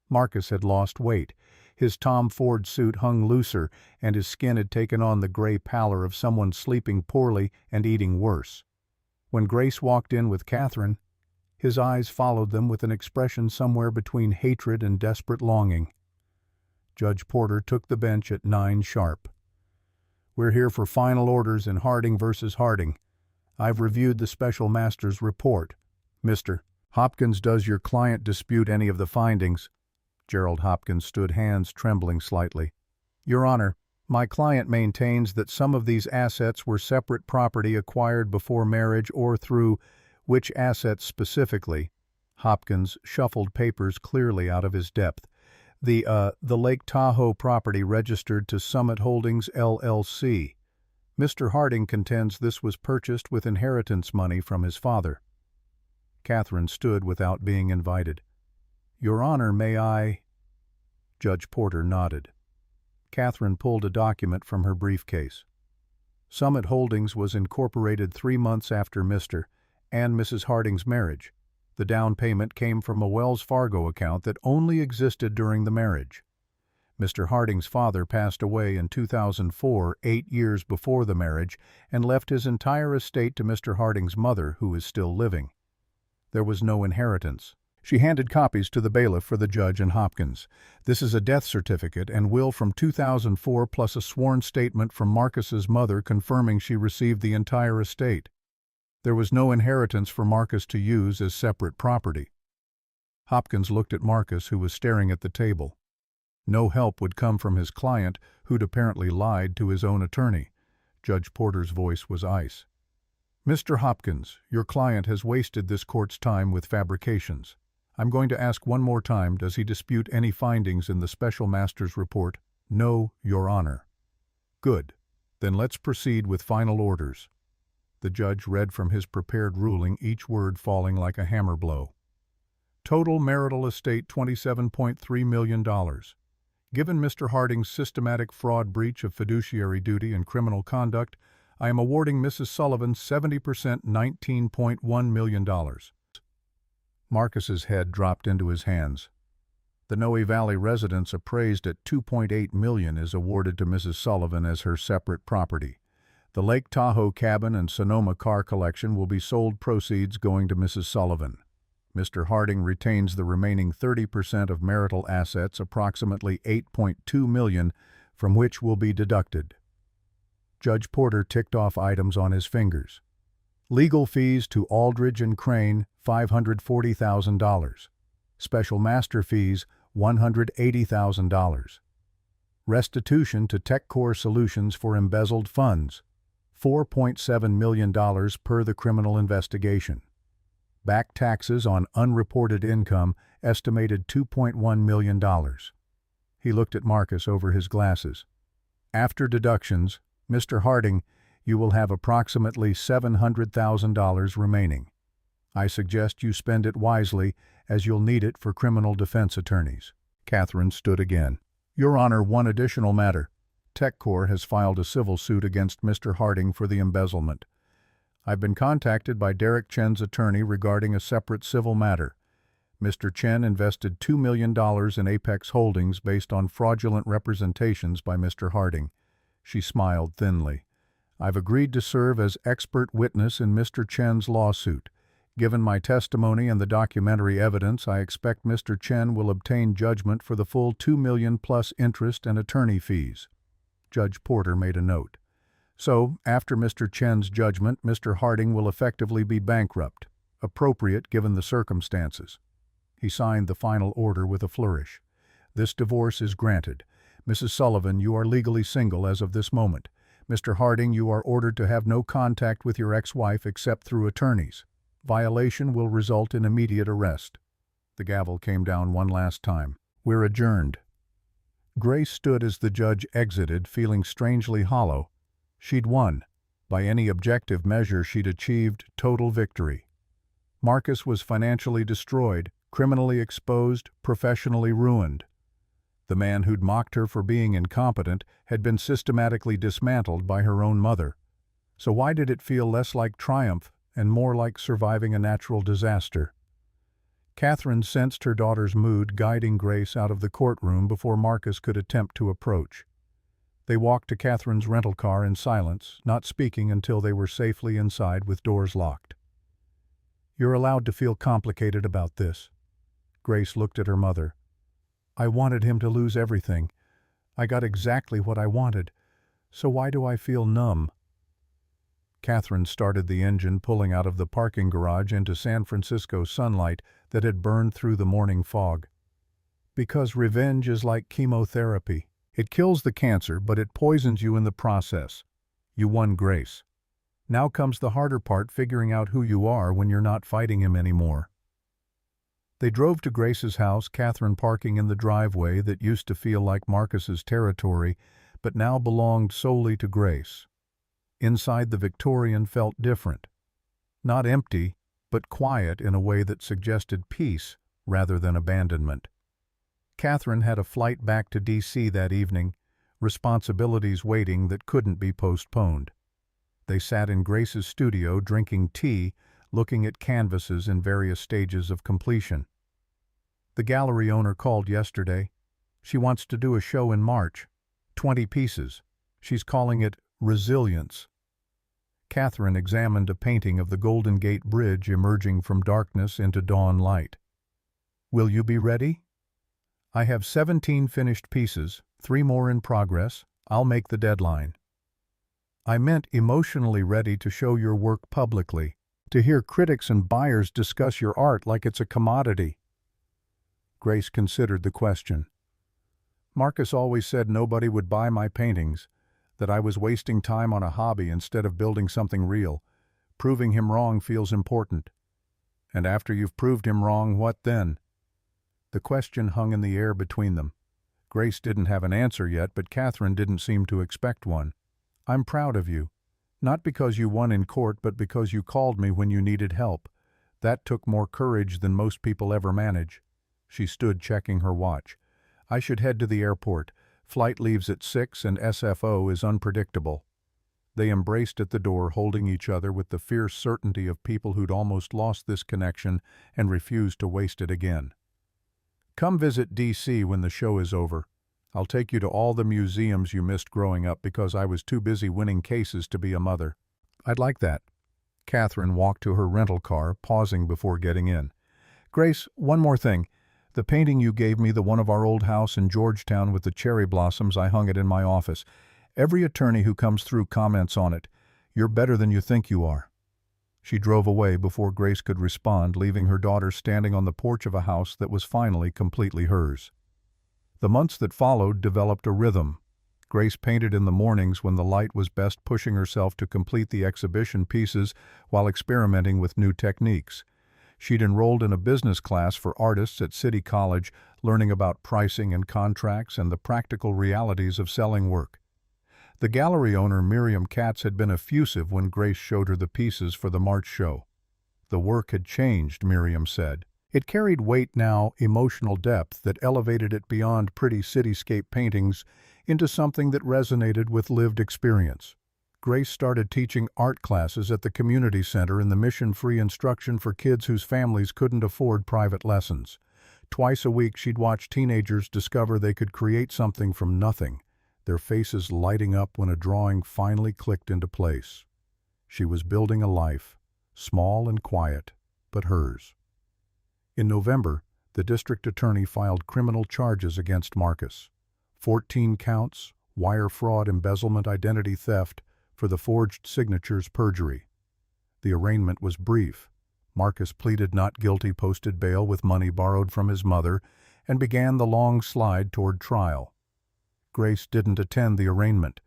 Marcus had lost weight. His Tom Ford suit hung looser, and his skin had taken on the gray pallor of someone sleeping poorly and eating worse. When Grace walked in with Katherine, his eyes followed them with an expression somewhere between hatred and desperate longing. Judge Porter took the bench at 9 sharp. "We're here for final orders in Harding versus Harding. I've reviewed the special master's report. Mr. Hopkins, does your client dispute any of the findings?" Gerald Hopkins stood, hands trembling slightly. "Your Honor, my client maintains that some of these assets were separate property acquired before marriage or through which assets specifically." Hopkins shuffled papers clearly out of his depth. The Lake Tahoe property registered to Summit Holdings, LLC. Mr. Harding contends this was purchased with inheritance money from his father. Katherine stood without being invited. "Your Honor, may I?" Judge Porter nodded. Katherine pulled a document from her briefcase. Summit Holdings was incorporated 3 months after Mr. and Mrs. Harding's marriage. The down payment came from a Wells Fargo account that only existed during the marriage. Mr. Harding's father passed away in 2004, 8 years before the marriage, and left his entire estate to Mr. Harding's mother, who is still living. There was no inheritance. She handed copies to the bailiff for the judge and Hopkins. "This is a death certificate and will from 2004 plus a sworn statement from Marcus's mother confirming she received the entire estate. There was no inheritance for Marcus to use as separate property." Hopkins looked at Marcus, who was staring at the table. No help would come from his client, who'd apparently lied to his own attorney. Judge Porter's voice was ice. "Mr. Hopkins, your client has wasted this court's time with fabrications. I'm going to ask one more time, does he dispute any findings in the special master's report?" "No, Your Honor." "Good. Then let's proceed with final orders." The judge read from his prepared ruling, each word falling like a hammer blow. "Total marital estate $27.3 million. Given Mr. Harding's systematic fraud, breach of fiduciary duty, and criminal conduct, I am awarding Mrs. Sullivan 70% $19.1 million. Marcus's head dropped into his hands. The Noe Valley residence appraised at $2.8 million is awarded to Mrs. Sullivan as her separate property. The Lake Tahoe cabin and Sonoma car collection will be sold, proceeds going to Mrs. Sullivan. Mr. Harding retains the remaining 30% of marital assets, approximately $8.2 million, from which will be deducted. Judge Porter ticked off items on his fingers. Legal fees to Aldridge and Crane, $540,000. Special master fees, $180,000. Restitution to TechCore Solutions for embezzled funds, $4.7 million per the criminal investigation. Back taxes on unreported income, estimated $2.1 million. He looked at Marcus over his glasses. "After deductions, Mr. Harding, you will have approximately $700,000 remaining. I suggest you spend it wisely, as you'll need it for criminal defense attorneys." Katherine stood again. "Your Honor, one additional matter. TechCore has filed a civil suit against Mr. Harding for the embezzlement. I've been contacted by Derek Chen's attorney regarding a separate civil matter. Mr. Chen invested $2 million in Apex Holdings based on fraudulent representations by Mr. Harding." She smiled thinly. "I've agreed to serve as expert witness in Mr. Chen's lawsuit. Given my testimony and the documentary evidence, I expect Mr. Chen will obtain judgment for the full $2 million plus interest and attorney fees." Judge Porter made a note. "So, after Mr. Chen's judgment, Mr. Harding will effectively be bankrupt. Appropriate given the circumstances." He signed the final order with a flourish. "This divorce is granted. Mrs. Sullivan, you are legally single as of this moment. Mr. Harding, you are ordered to have no contact with your ex-wife except through attorneys. Violation will result in immediate arrest." The gavel came down one last time. "We're adjourned." Grace stood as the judge exited, feeling strangely hollow. She'd won. By any objective measure, she'd achieved total victory. Marcus was financially destroyed, criminally exposed, professionally ruined. The man who'd mocked her for being incompetent had been systematically dismantled by her own mother. So why did it feel less like triumph and more like surviving a natural disaster? Katherine sensed her daughter's mood guiding Grace out of the courtroom before Marcus could attempt to approach. They walked to Katherine's rental car in silence, not speaking until they were safely inside with doors locked. "You're allowed to feel complicated about this." Grace looked at her mother. "I wanted him to lose everything. I got exactly what I wanted. So why do I feel numb?" Katherine started the engine, pulling out of the parking garage into San Francisco sunlight that had burned through the morning fog. "Because revenge is like chemotherapy. It kills the cancer, but it poisons you in the process. You won, Grace. Now comes the harder part, figuring out who you are when you're not fighting him anymore." They drove to Grace's house, Katherine parking in the driveway that used to feel like Marcus's territory, but now belonged solely to Grace. Inside, the Victorian felt different. Not empty, but quiet in a way that suggested peace rather than abandonment. Katherine had a flight back to D.C. that evening, responsibilities waiting that couldn't be postponed. They sat in Grace's studio drinking tea, looking at canvases in various stages of completion. "The gallery owner called yesterday. She wants to do a show in March. 20 pieces. She's calling it Resilience." Katherine examined a painting of the Golden Gate Bridge emerging from darkness into dawn light. "Will you be ready?" "I have 17 finished pieces, 3 more in progress. I'll make the deadline." "I meant emotionally ready to show your work publicly, to hear critics and buyers discuss your art like it's a commodity." Grace considered the question. "Marcus always said nobody would buy my paintings, that I was wasting time on a hobby instead of building something real. Proving him wrong feels important." "And after you've proved him wrong, what then?" The question hung in the air between them. Grace didn't have an answer yet, but Katherine didn't seem to expect one. "I'm proud of you. Not because you won in court, but because you called me when you needed help. That took more courage than most people ever manage." She stood checking her watch. "I should head to the airport. Flight leaves at 6 and SFO is unpredictable." They embraced at the door, holding each other with the fierce certainty of people who'd almost lost this connection and refused to waste it again. "Come visit D.C. when the show is over. I'll take you to all the museums you missed growing up because I was too busy winning cases to be a mother." "I'd like that." Katherine walked to her rental car, pausing before getting in. "Grace, one more thing. The painting you gave me, the one of our old house in Georgetown with the cherry blossoms, I hung it in my office. Every attorney who comes through comments on it. You're better than you think you are." She drove away before Grace could respond, leaving her daughter standing on the porch of a house that was finally completely hers. The months that followed developed a rhythm. Grace painted in the mornings when the light was best, pushing herself to complete the exhibition pieces while experimenting with new techniques. She'd enrolled in a business class for artists at City College, learning about pricing and contracts and the practical realities of selling work. The gallery owner, Miriam Katz, had been effusive when Grace showed her the pieces for the March show. The work had changed, Miriam said. It carried weight now, emotional depth that elevated it beyond pretty cityscape paintings into something that resonated with lived experience. Grace started teaching art classes at the community center in the mission-free instruction for kids whose families couldn't afford private lessons. Twice a week, she'd watch teenagers discover they could create something from nothing, their faces lighting up when a drawing finally clicked into place. She was building a life, small and quiet, but hers. In November, the district attorney filed criminal charges against Marcus. 14 counts, wire fraud, embezzlement, identity theft, for the forged signatures, perjury. The arraignment was brief. Marcus pleaded not guilty, posted bail with money borrowed from his mother, and began the long slide toward trial. Grace didn't attend the arraignment.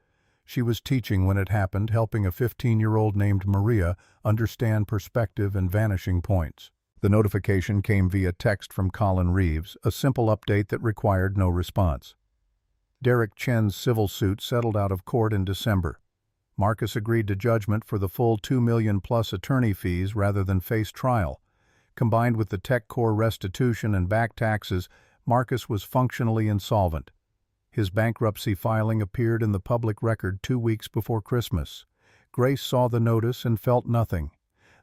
She was teaching when it happened, helping a 15-year-old named Maria understand perspective and vanishing points. The notification came via text from Colin Reeves, a simple update that required no response. Derek Chen's civil suit settled out of court in December. Marcus agreed to judgment for the full $2 million plus attorney fees rather than face trial. Combined with the TechCore restitution and back taxes, Marcus was functionally insolvent. His bankruptcy filing appeared in the public record 2 weeks before Christmas. Grace saw the notice and felt nothing.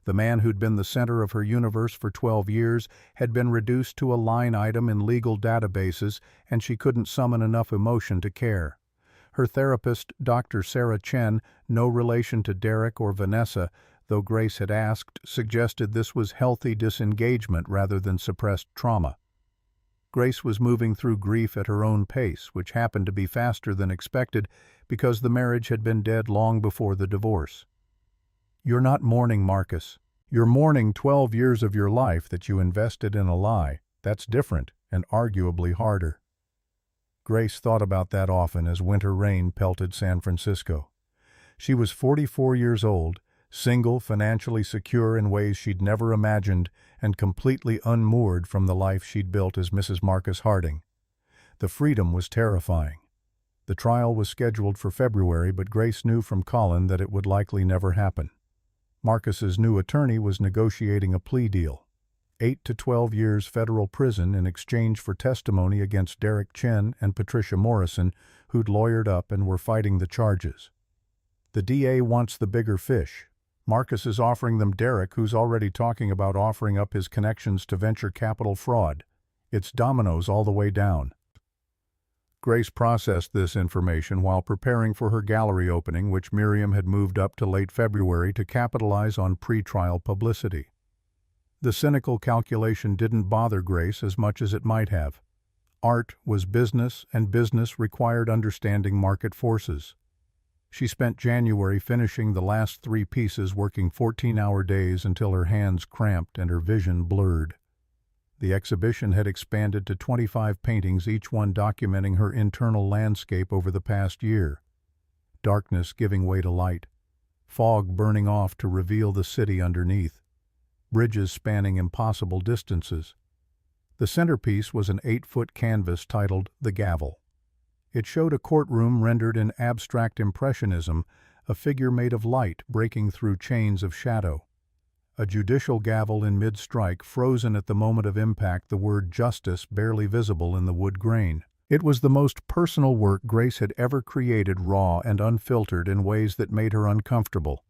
The man who'd been the center of her universe for 12 years had been reduced to a line item in legal databases, and she couldn't summon enough emotion to care. Her therapist, Dr. Sarah Chen, no relation to Derek or Vanessa, though Grace had asked, suggested this was healthy disengagement rather than suppressed trauma. Grace was moving through grief at her own pace, which happened to be faster than expected because the marriage had been dead long before the divorce. You're not mourning Marcus. You're mourning 12 years of your life that you invested in a lie. That's different and arguably harder. Grace thought about that often as winter rain pelted San Francisco. She was 44 years old, single, financially secure in ways she'd never imagined, and completely unmoored from the life she'd built as Mrs. Marcus Harding. The freedom was terrifying. The trial was scheduled for February, but Grace knew from Colin that it would likely never happen. Marcus's new attorney was negotiating a plea deal. 8 to 12 years federal prison in exchange for testimony against Derek Chen and Patricia Morrison, who'd lawyered up and were fighting the charges. The DA wants the bigger fish. Marcus is offering them Derek, who's already talking about offering up his connections to venture capital fraud. It's dominoes all the way down. Grace processed this information while preparing for her gallery opening, which Miriam had moved up to late February to capitalize on pre-trial publicity. The cynical calculation didn't bother Grace as much as it might have. Art was business, and business required understanding market forces. She spent January finishing the last 3 pieces, working 14-hour days until her hands cramped and her vision blurred. The exhibition had expanded to 25 paintings, each one documenting her internal landscape over the past year. Darkness giving way to light. Fog burning off to reveal the city underneath. Bridges spanning impossible distances. The centerpiece was an 8-foot canvas titled The Gavel. It showed a courtroom rendered in abstract impressionism, a figure made of light breaking through chains of shadow. A judicial gavel in mid-strike, frozen at the moment of impact, the word justice barely visible in the wood grain. It was the most personal work Grace had ever created, raw and unfiltered in ways that made her uncomfortable.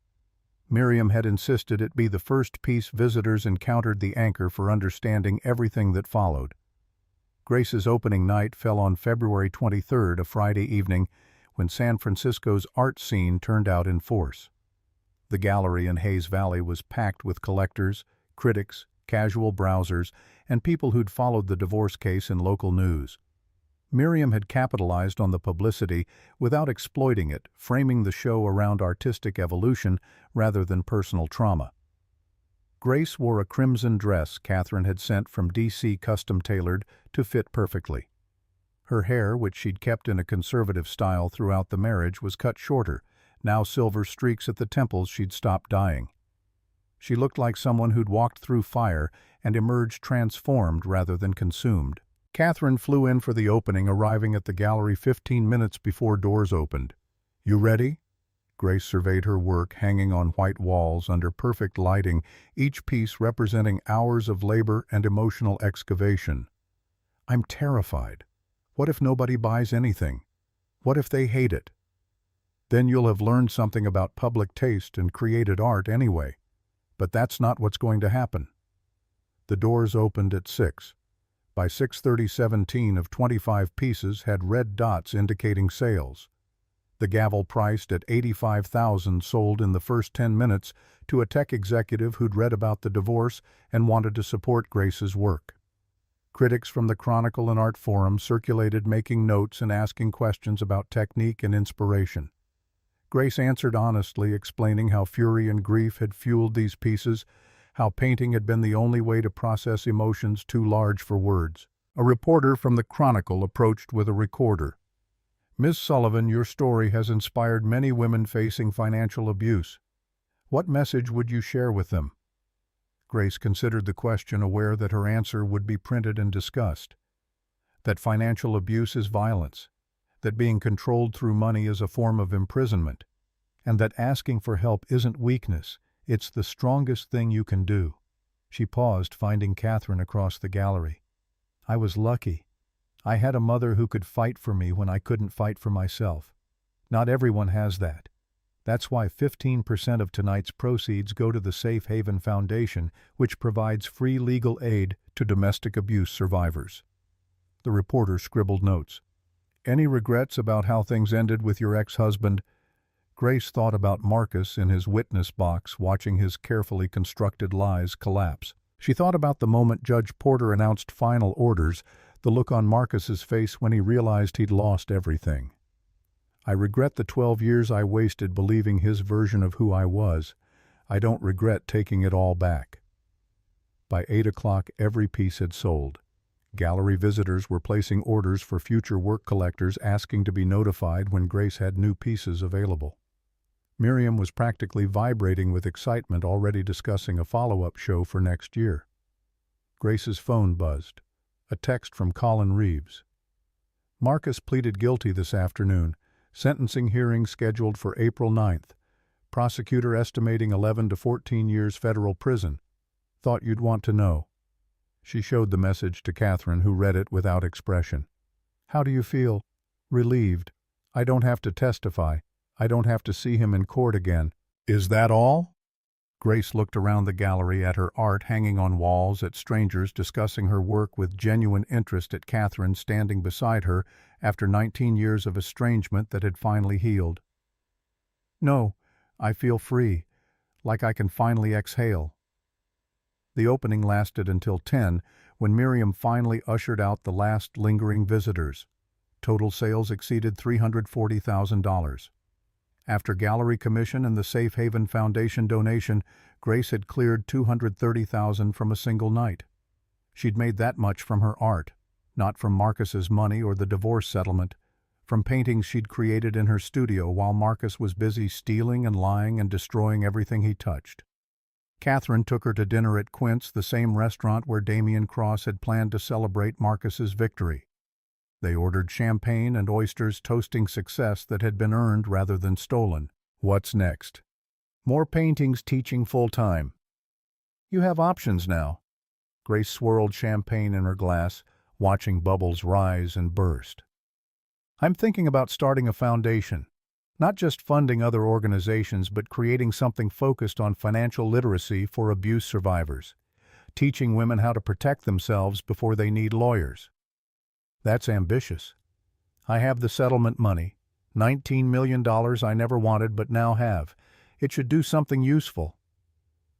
Miriam had insisted it be the first piece visitors encountered, the anchor for understanding everything that followed. Grace's opening night fell on February 23rd, a Friday evening, when San Francisco's art scene turned out in force. The gallery in Hayes Valley was packed with collectors, critics, casual browsers, and people who'd followed the divorce case in local news. Miriam had capitalized on the publicity without exploiting it, framing the show around artistic evolution rather than personal trauma. Grace wore a crimson dress Katherine had sent from D.C. custom-tailored to fit perfectly. Her hair, which she'd kept in a conservative style throughout the marriage, was cut shorter, now silver streaks at the temples she'd stopped dyeing. She looked like someone who'd walked through fire and emerged transformed rather than consumed. Katherine flew in for the opening, arriving at the gallery 15 minutes before doors opened. "You ready?" Grace surveyed her work, hanging on white walls under perfect lighting, each piece representing hours of labor and emotional excavation. "I'm terrified. What if nobody buys anything? What if they hate it? Then you'll have learned something about public taste and created art anyway. But that's not what's going to happen." The doors opened at 6. By 6:30, 17 of 25 pieces had red dots indicating sales. The gavel, priced at $85,000, sold in the first 10 minutes to a tech executive who'd read about the divorce and wanted to support Grace's work. Critics from the Chronicle and Art Forum circulated, making notes and asking questions about technique and inspiration. Grace answered honestly, explaining how fury and grief had fueled these pieces, how painting had been the only way to process emotions too large for words. A reporter from the Chronicle approached with a recorder. Ms. Sullivan, your story has inspired many women facing financial abuse. What message would you share with them? Grace considered the question, aware that her answer would be printed and discussed. That financial abuse is violence, that being controlled through money is a form of imprisonment, and that asking for help isn't weakness, it's the strongest thing you can do. She paused, finding Katherine across the gallery. I was lucky. I had a mother who could fight for me when I couldn't fight for myself. Not everyone has that. That's why 15% of tonight's proceeds go to the Safe Haven Foundation, which provides free legal aid to domestic abuse survivors. The reporter scribbled notes. Any regrets about how things ended with your ex-husband? Grace thought about Marcus in his witness box, watching his carefully constructed lies collapse. She thought about the moment Judge Porter announced final orders, the look on Marcus's face when he realized he'd lost everything. I regret the 12 years I wasted believing his version of who I was. I don't regret taking it all back. By 8 o'clock, every piece had sold. Gallery visitors were placing orders for future work collectors, asking to be notified when Grace had new pieces available. Miriam was practically vibrating with excitement, already discussing a follow-up show for next year. Grace's phone buzzed. A text from Colin Reeves. Marcus pleaded guilty this afternoon. Sentencing hearing scheduled for April 9th. Prosecutor estimating 11 to 14 years federal prison. Thought you'd want to know. She showed the message to Katherine, who read it without expression. How do you feel? Relieved. I don't have to testify. I don't have to see him in court again. Is that all? Grace looked around the gallery, at her art hanging on walls, at strangers discussing her work with genuine interest, at Katherine standing beside her after 19 years of estrangement that had finally healed. No, I feel free, like I can finally exhale. The opening lasted until 10, when Miriam finally ushered out the last lingering visitors. Total sales exceeded $340,000. After gallery commission and the Safe Haven Foundation donation, Grace had cleared $230,000 from a single night. She'd made that much from her art, not from Marcus's money or the divorce settlement, from paintings she'd created in her studio while Marcus was busy stealing and lying and destroying everything he touched. Katherine took her to dinner at Quint's, the same restaurant where Damian Cross had planned to celebrate Marcus's victory. They ordered champagne and oysters, toasting success that had been earned rather than stolen. What's next? More paintings, teaching full-time. You have options now. Grace swirled champagne in her glass, watching bubbles rise and burst. I'm thinking about starting a foundation. Not just funding other organizations, but creating something focused on financial literacy for abuse survivors. Teaching women how to protect themselves before they need lawyers. That's ambitious. I have the settlement money, $19 million I never wanted but now have. It should do something useful.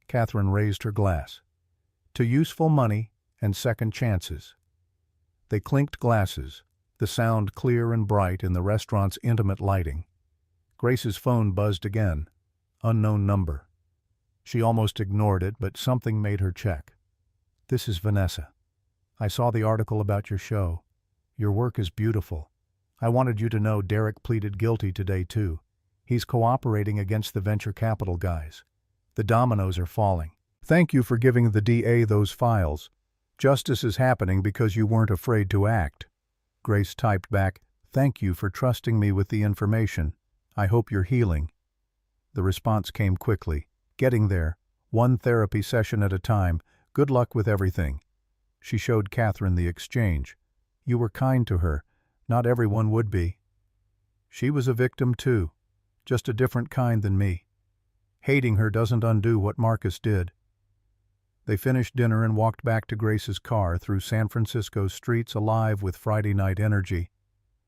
Katherine raised her glass. To useful money and second chances. They clinked glasses, the sound clear and bright in the restaurant's intimate lighting. Grace's phone buzzed again. Unknown number. She almost ignored it, but something made her check. This is Vanessa. I saw the article about your show. Your work is beautiful. I wanted you to know Derek pleaded guilty today, too. He's cooperating against the venture capital guys. The dominoes are falling. Thank you for giving the DA those files. Justice is happening because you weren't afraid to act. Grace typed back, thank you for trusting me with the information. I hope you're healing. The response came quickly. Getting there. One therapy session at a time. Good luck with everything. She showed Katherine the exchange. You were kind to her. Not everyone would be. She was a victim too, just a different kind than me. Hating her doesn't undo what Marcus did. They finished dinner and walked back to Grace's car through San Francisco's streets alive with Friday night energy.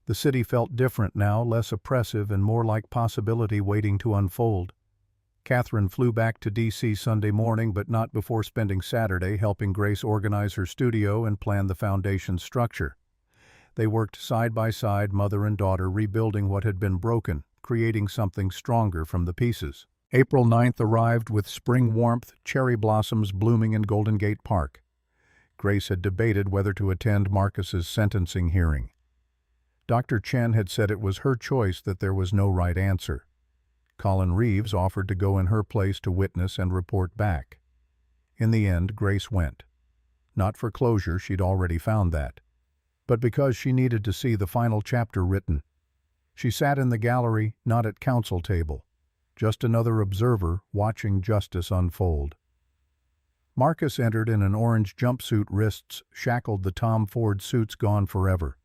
The city felt different now, less oppressive and more like possibility waiting to unfold. Katherine flew back to D.C. Sunday morning, but not before spending Saturday helping Grace organize her studio and plan the foundation's structure. They worked side by side, mother and daughter, rebuilding what had been broken, creating something stronger from the pieces. April 9th arrived with spring warmth, cherry blossoms blooming in Golden Gate Park. Grace had debated whether to attend Marcus's sentencing hearing. Dr. Chen had said it was her choice, that there was no right answer. Colin Reeves offered to go in her place to witness and report back. In the end, Grace went. Not for closure, she'd already found that, but because she needed to see the final chapter written. She sat in the gallery, not at counsel table, just another observer watching justice unfold. Marcus entered in an orange jumpsuit, wrists shackled, the Tom Ford suits gone forever.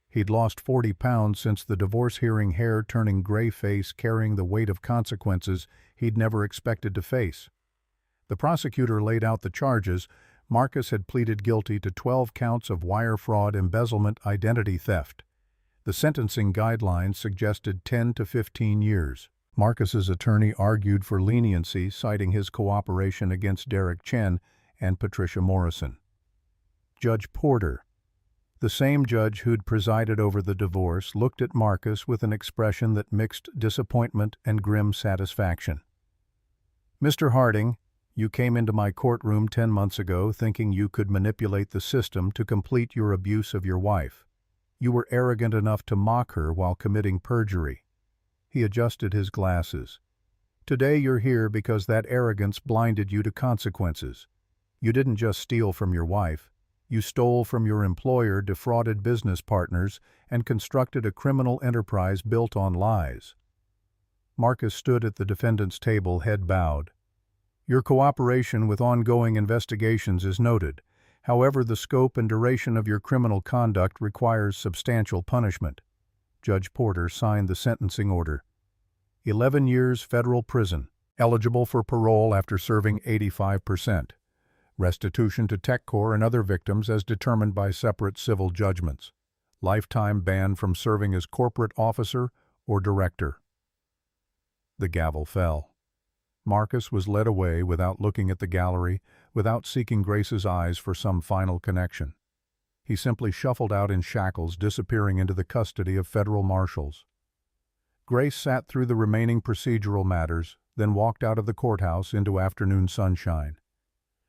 He'd lost 40 pounds since the divorce hearing, hair turning gray, face carrying the weight of consequences he'd never expected to face. The prosecutor laid out the charges. Marcus had pleaded guilty to 12 counts of wire fraud, embezzlement, identity theft. The sentencing guidelines suggested 10 to 15 years. Marcus's attorney argued for leniency, citing his cooperation against Derek Chen and Patricia Morrison. Judge Porter, the same judge who'd presided over the divorce, looked at Marcus with an expression that mixed disappointment and grim satisfaction. "Mr. Harding, you came into my courtroom 10 months ago thinking you could manipulate the system to complete your abuse of your wife. You were arrogant enough to mock her while committing perjury." He adjusted his glasses. "Today you're here because that arrogance blinded you to consequences. You didn't just steal from your wife. You stole from your employer, defrauded business partners, and constructed a criminal enterprise built on lies." Marcus stood at the defendant's table, head bowed. "Your cooperation with ongoing investigations is noted. However, the scope and duration of your criminal conduct requires substantial punishment." Judge Porter signed the sentencing order. 11 years federal prison, eligible for parole after serving 85%. Restitution to TechCorps and other victims as determined by separate civil judgments. Lifetime ban from serving as corporate officer or director. The gavel fell. Marcus was led away without looking at the gallery, without seeking Grace's eyes for some final connection. He simply shuffled out in shackles, disappearing into the custody of federal marshals. Grace sat through the remaining procedural matters, then walked out of the courthouse into afternoon sunshine.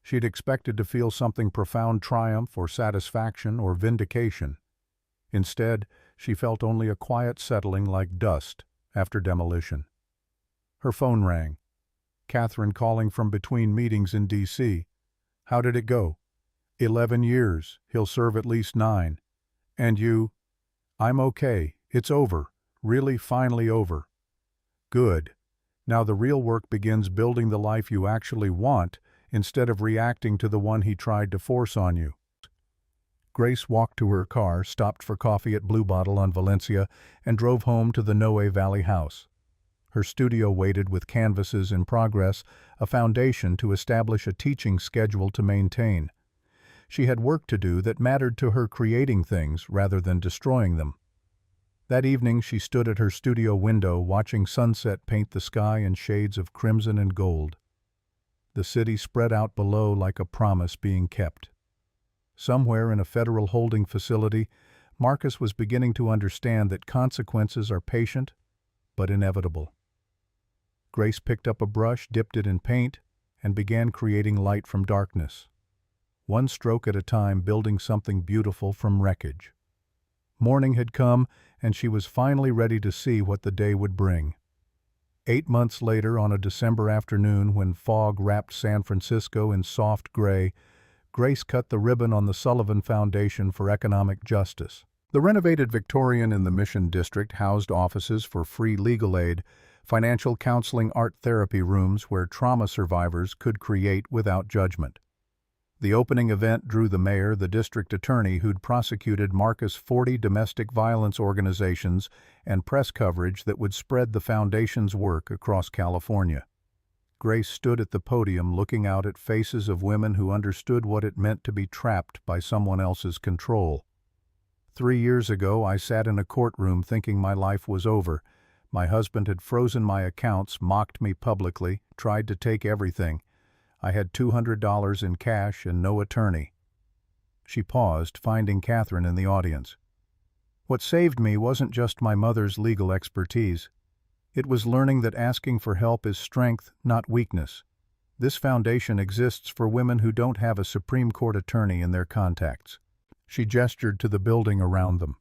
She'd expected to feel something profound, triumph or satisfaction or vindication. Instead, she felt only a quiet settling like dust after demolition. Her phone rang. Katherine calling from between meetings in D.C. "How did it go?" 11 years. He'll serve at least 9. "And you?" "I'm okay. It's over. Really, finally over." "Good. Now the real work begins, building the life you actually want instead of reacting to the one he tried to force on you." Grace walked to her car, stopped for coffee at Blue Bottle on Valencia, and drove home to the Noe Valley house. Her studio waited with canvases in progress, a foundation to establish, a teaching schedule to maintain. She had work to do that mattered to her, creating things rather than destroying them. That evening she stood at her studio window, watching sunset paint the sky in shades of crimson and gold. The city spread out below like a promise being kept. Somewhere in a federal holding facility, Marcus was beginning to understand that consequences are patient but inevitable. Grace picked up a brush, dipped it in paint, and began creating light from darkness. One stroke at a time, building something beautiful from wreckage. Morning had come, and she was finally ready to see what the day would bring. 8 months later, on a December afternoon when fog wrapped San Francisco in soft gray, Grace cut the ribbon on the Sullivan Foundation for Economic Justice. The renovated Victorian in the Mission District housed offices for free legal aid, financial counseling, art therapy rooms where trauma survivors could create without judgment. The opening event drew the mayor, the district attorney who'd prosecuted Marcus, 40 domestic violence organizations, and press coverage that would spread the foundation's work across California. Grace stood at the podium looking out at faces of women who understood what it meant to be trapped by someone else's control. 3 years ago, I sat in a courtroom thinking my life was over. My husband had frozen my accounts, mocked me publicly, tried to take everything. I had $200 in cash and no attorney. She paused, finding Katherine in the audience. What saved me wasn't just my mother's legal expertise. It was learning that asking for help is strength, not weakness. This foundation exists for women who don't have a Supreme Court attorney in their contacts. She gestured to the building around them.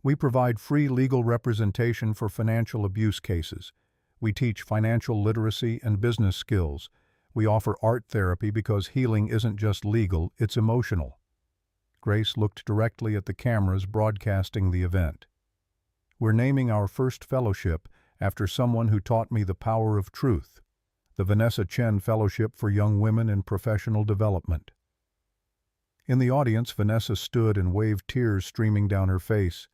We provide free legal representation for financial abuse cases. We teach financial literacy and business skills. We offer art therapy because healing isn't just legal, it's emotional. Grace looked directly at the cameras broadcasting the event. We're naming our first fellowship after someone who taught me the power of truth, the Vanessa Chen Fellowship for Young Women in Professional Development. In the audience, Vanessa stood and waved, tears streaming down her face.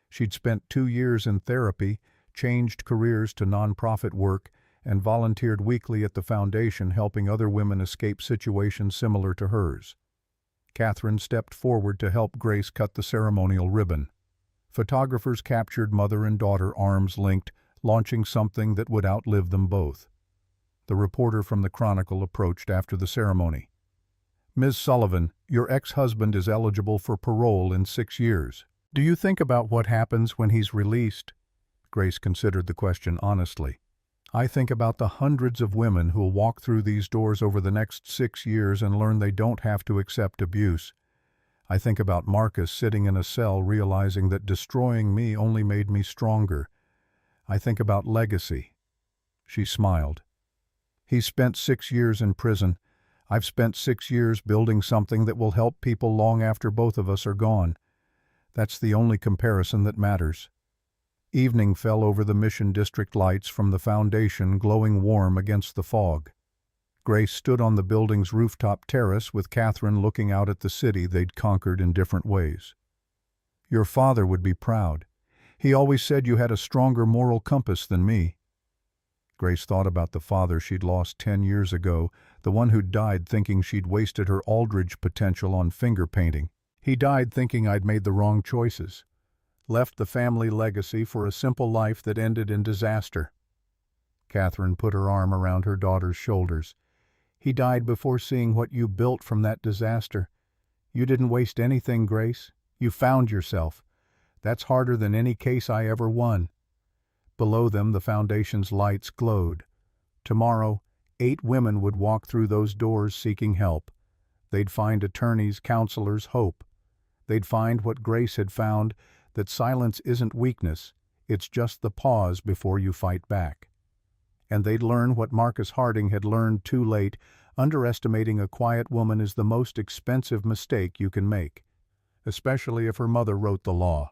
She'd spent 2 years in therapy, changed careers to nonprofit work, and volunteered weekly at the foundation helping other women escape situations similar to hers. Katherine stepped forward to help Grace cut the ceremonial ribbon. Photographers captured mother and daughter arms linked, launching something that would outlive them both. The reporter from the Chronicle approached after the ceremony. "Ms. Sullivan, your ex-husband is eligible for parole in 6 years. Do you think about what happens when he's released?" Grace considered the question honestly. "I think about the hundreds of women who'll walk through these doors over the next 6 years and learn they don't have to accept abuse. I think about Marcus sitting in a cell realizing that destroying me only made me stronger. I think about legacy." She smiled. "He's spent 6 years in prison. I've spent 6 years building something that will help people long after both of us are gone. That's the only comparison that matters." Evening fell over the Mission District lights from the foundation glowing warm against the fog. Grace stood on the building's rooftop terrace with Katherine looking out at the city they'd conquered in different ways. "Your father would be proud. He always said you had a stronger moral compass than me." Grace thought about the father she'd lost 10 years ago, the one who'd died thinking she'd wasted her Aldridge potential on finger painting. He died thinking I'd made the wrong choices. Left the family legacy for a simple life that ended in disaster. Katherine put her arm around her daughter's shoulders. "He died before seeing what you built from that disaster. You didn't waste anything, Grace. You found yourself. That's harder than any case I ever won." Below them, the foundation's lights glowed. Tomorrow, 8 women would walk through those doors seeking help. They'd find attorneys, counselors, hope. They'd find what Grace had found, that silence isn't weakness, it's just the pause before you fight back. And they'd learn what Marcus Harding had learned too late: underestimating a quiet woman is the most expensive mistake you can make, especially if her mother wrote the law.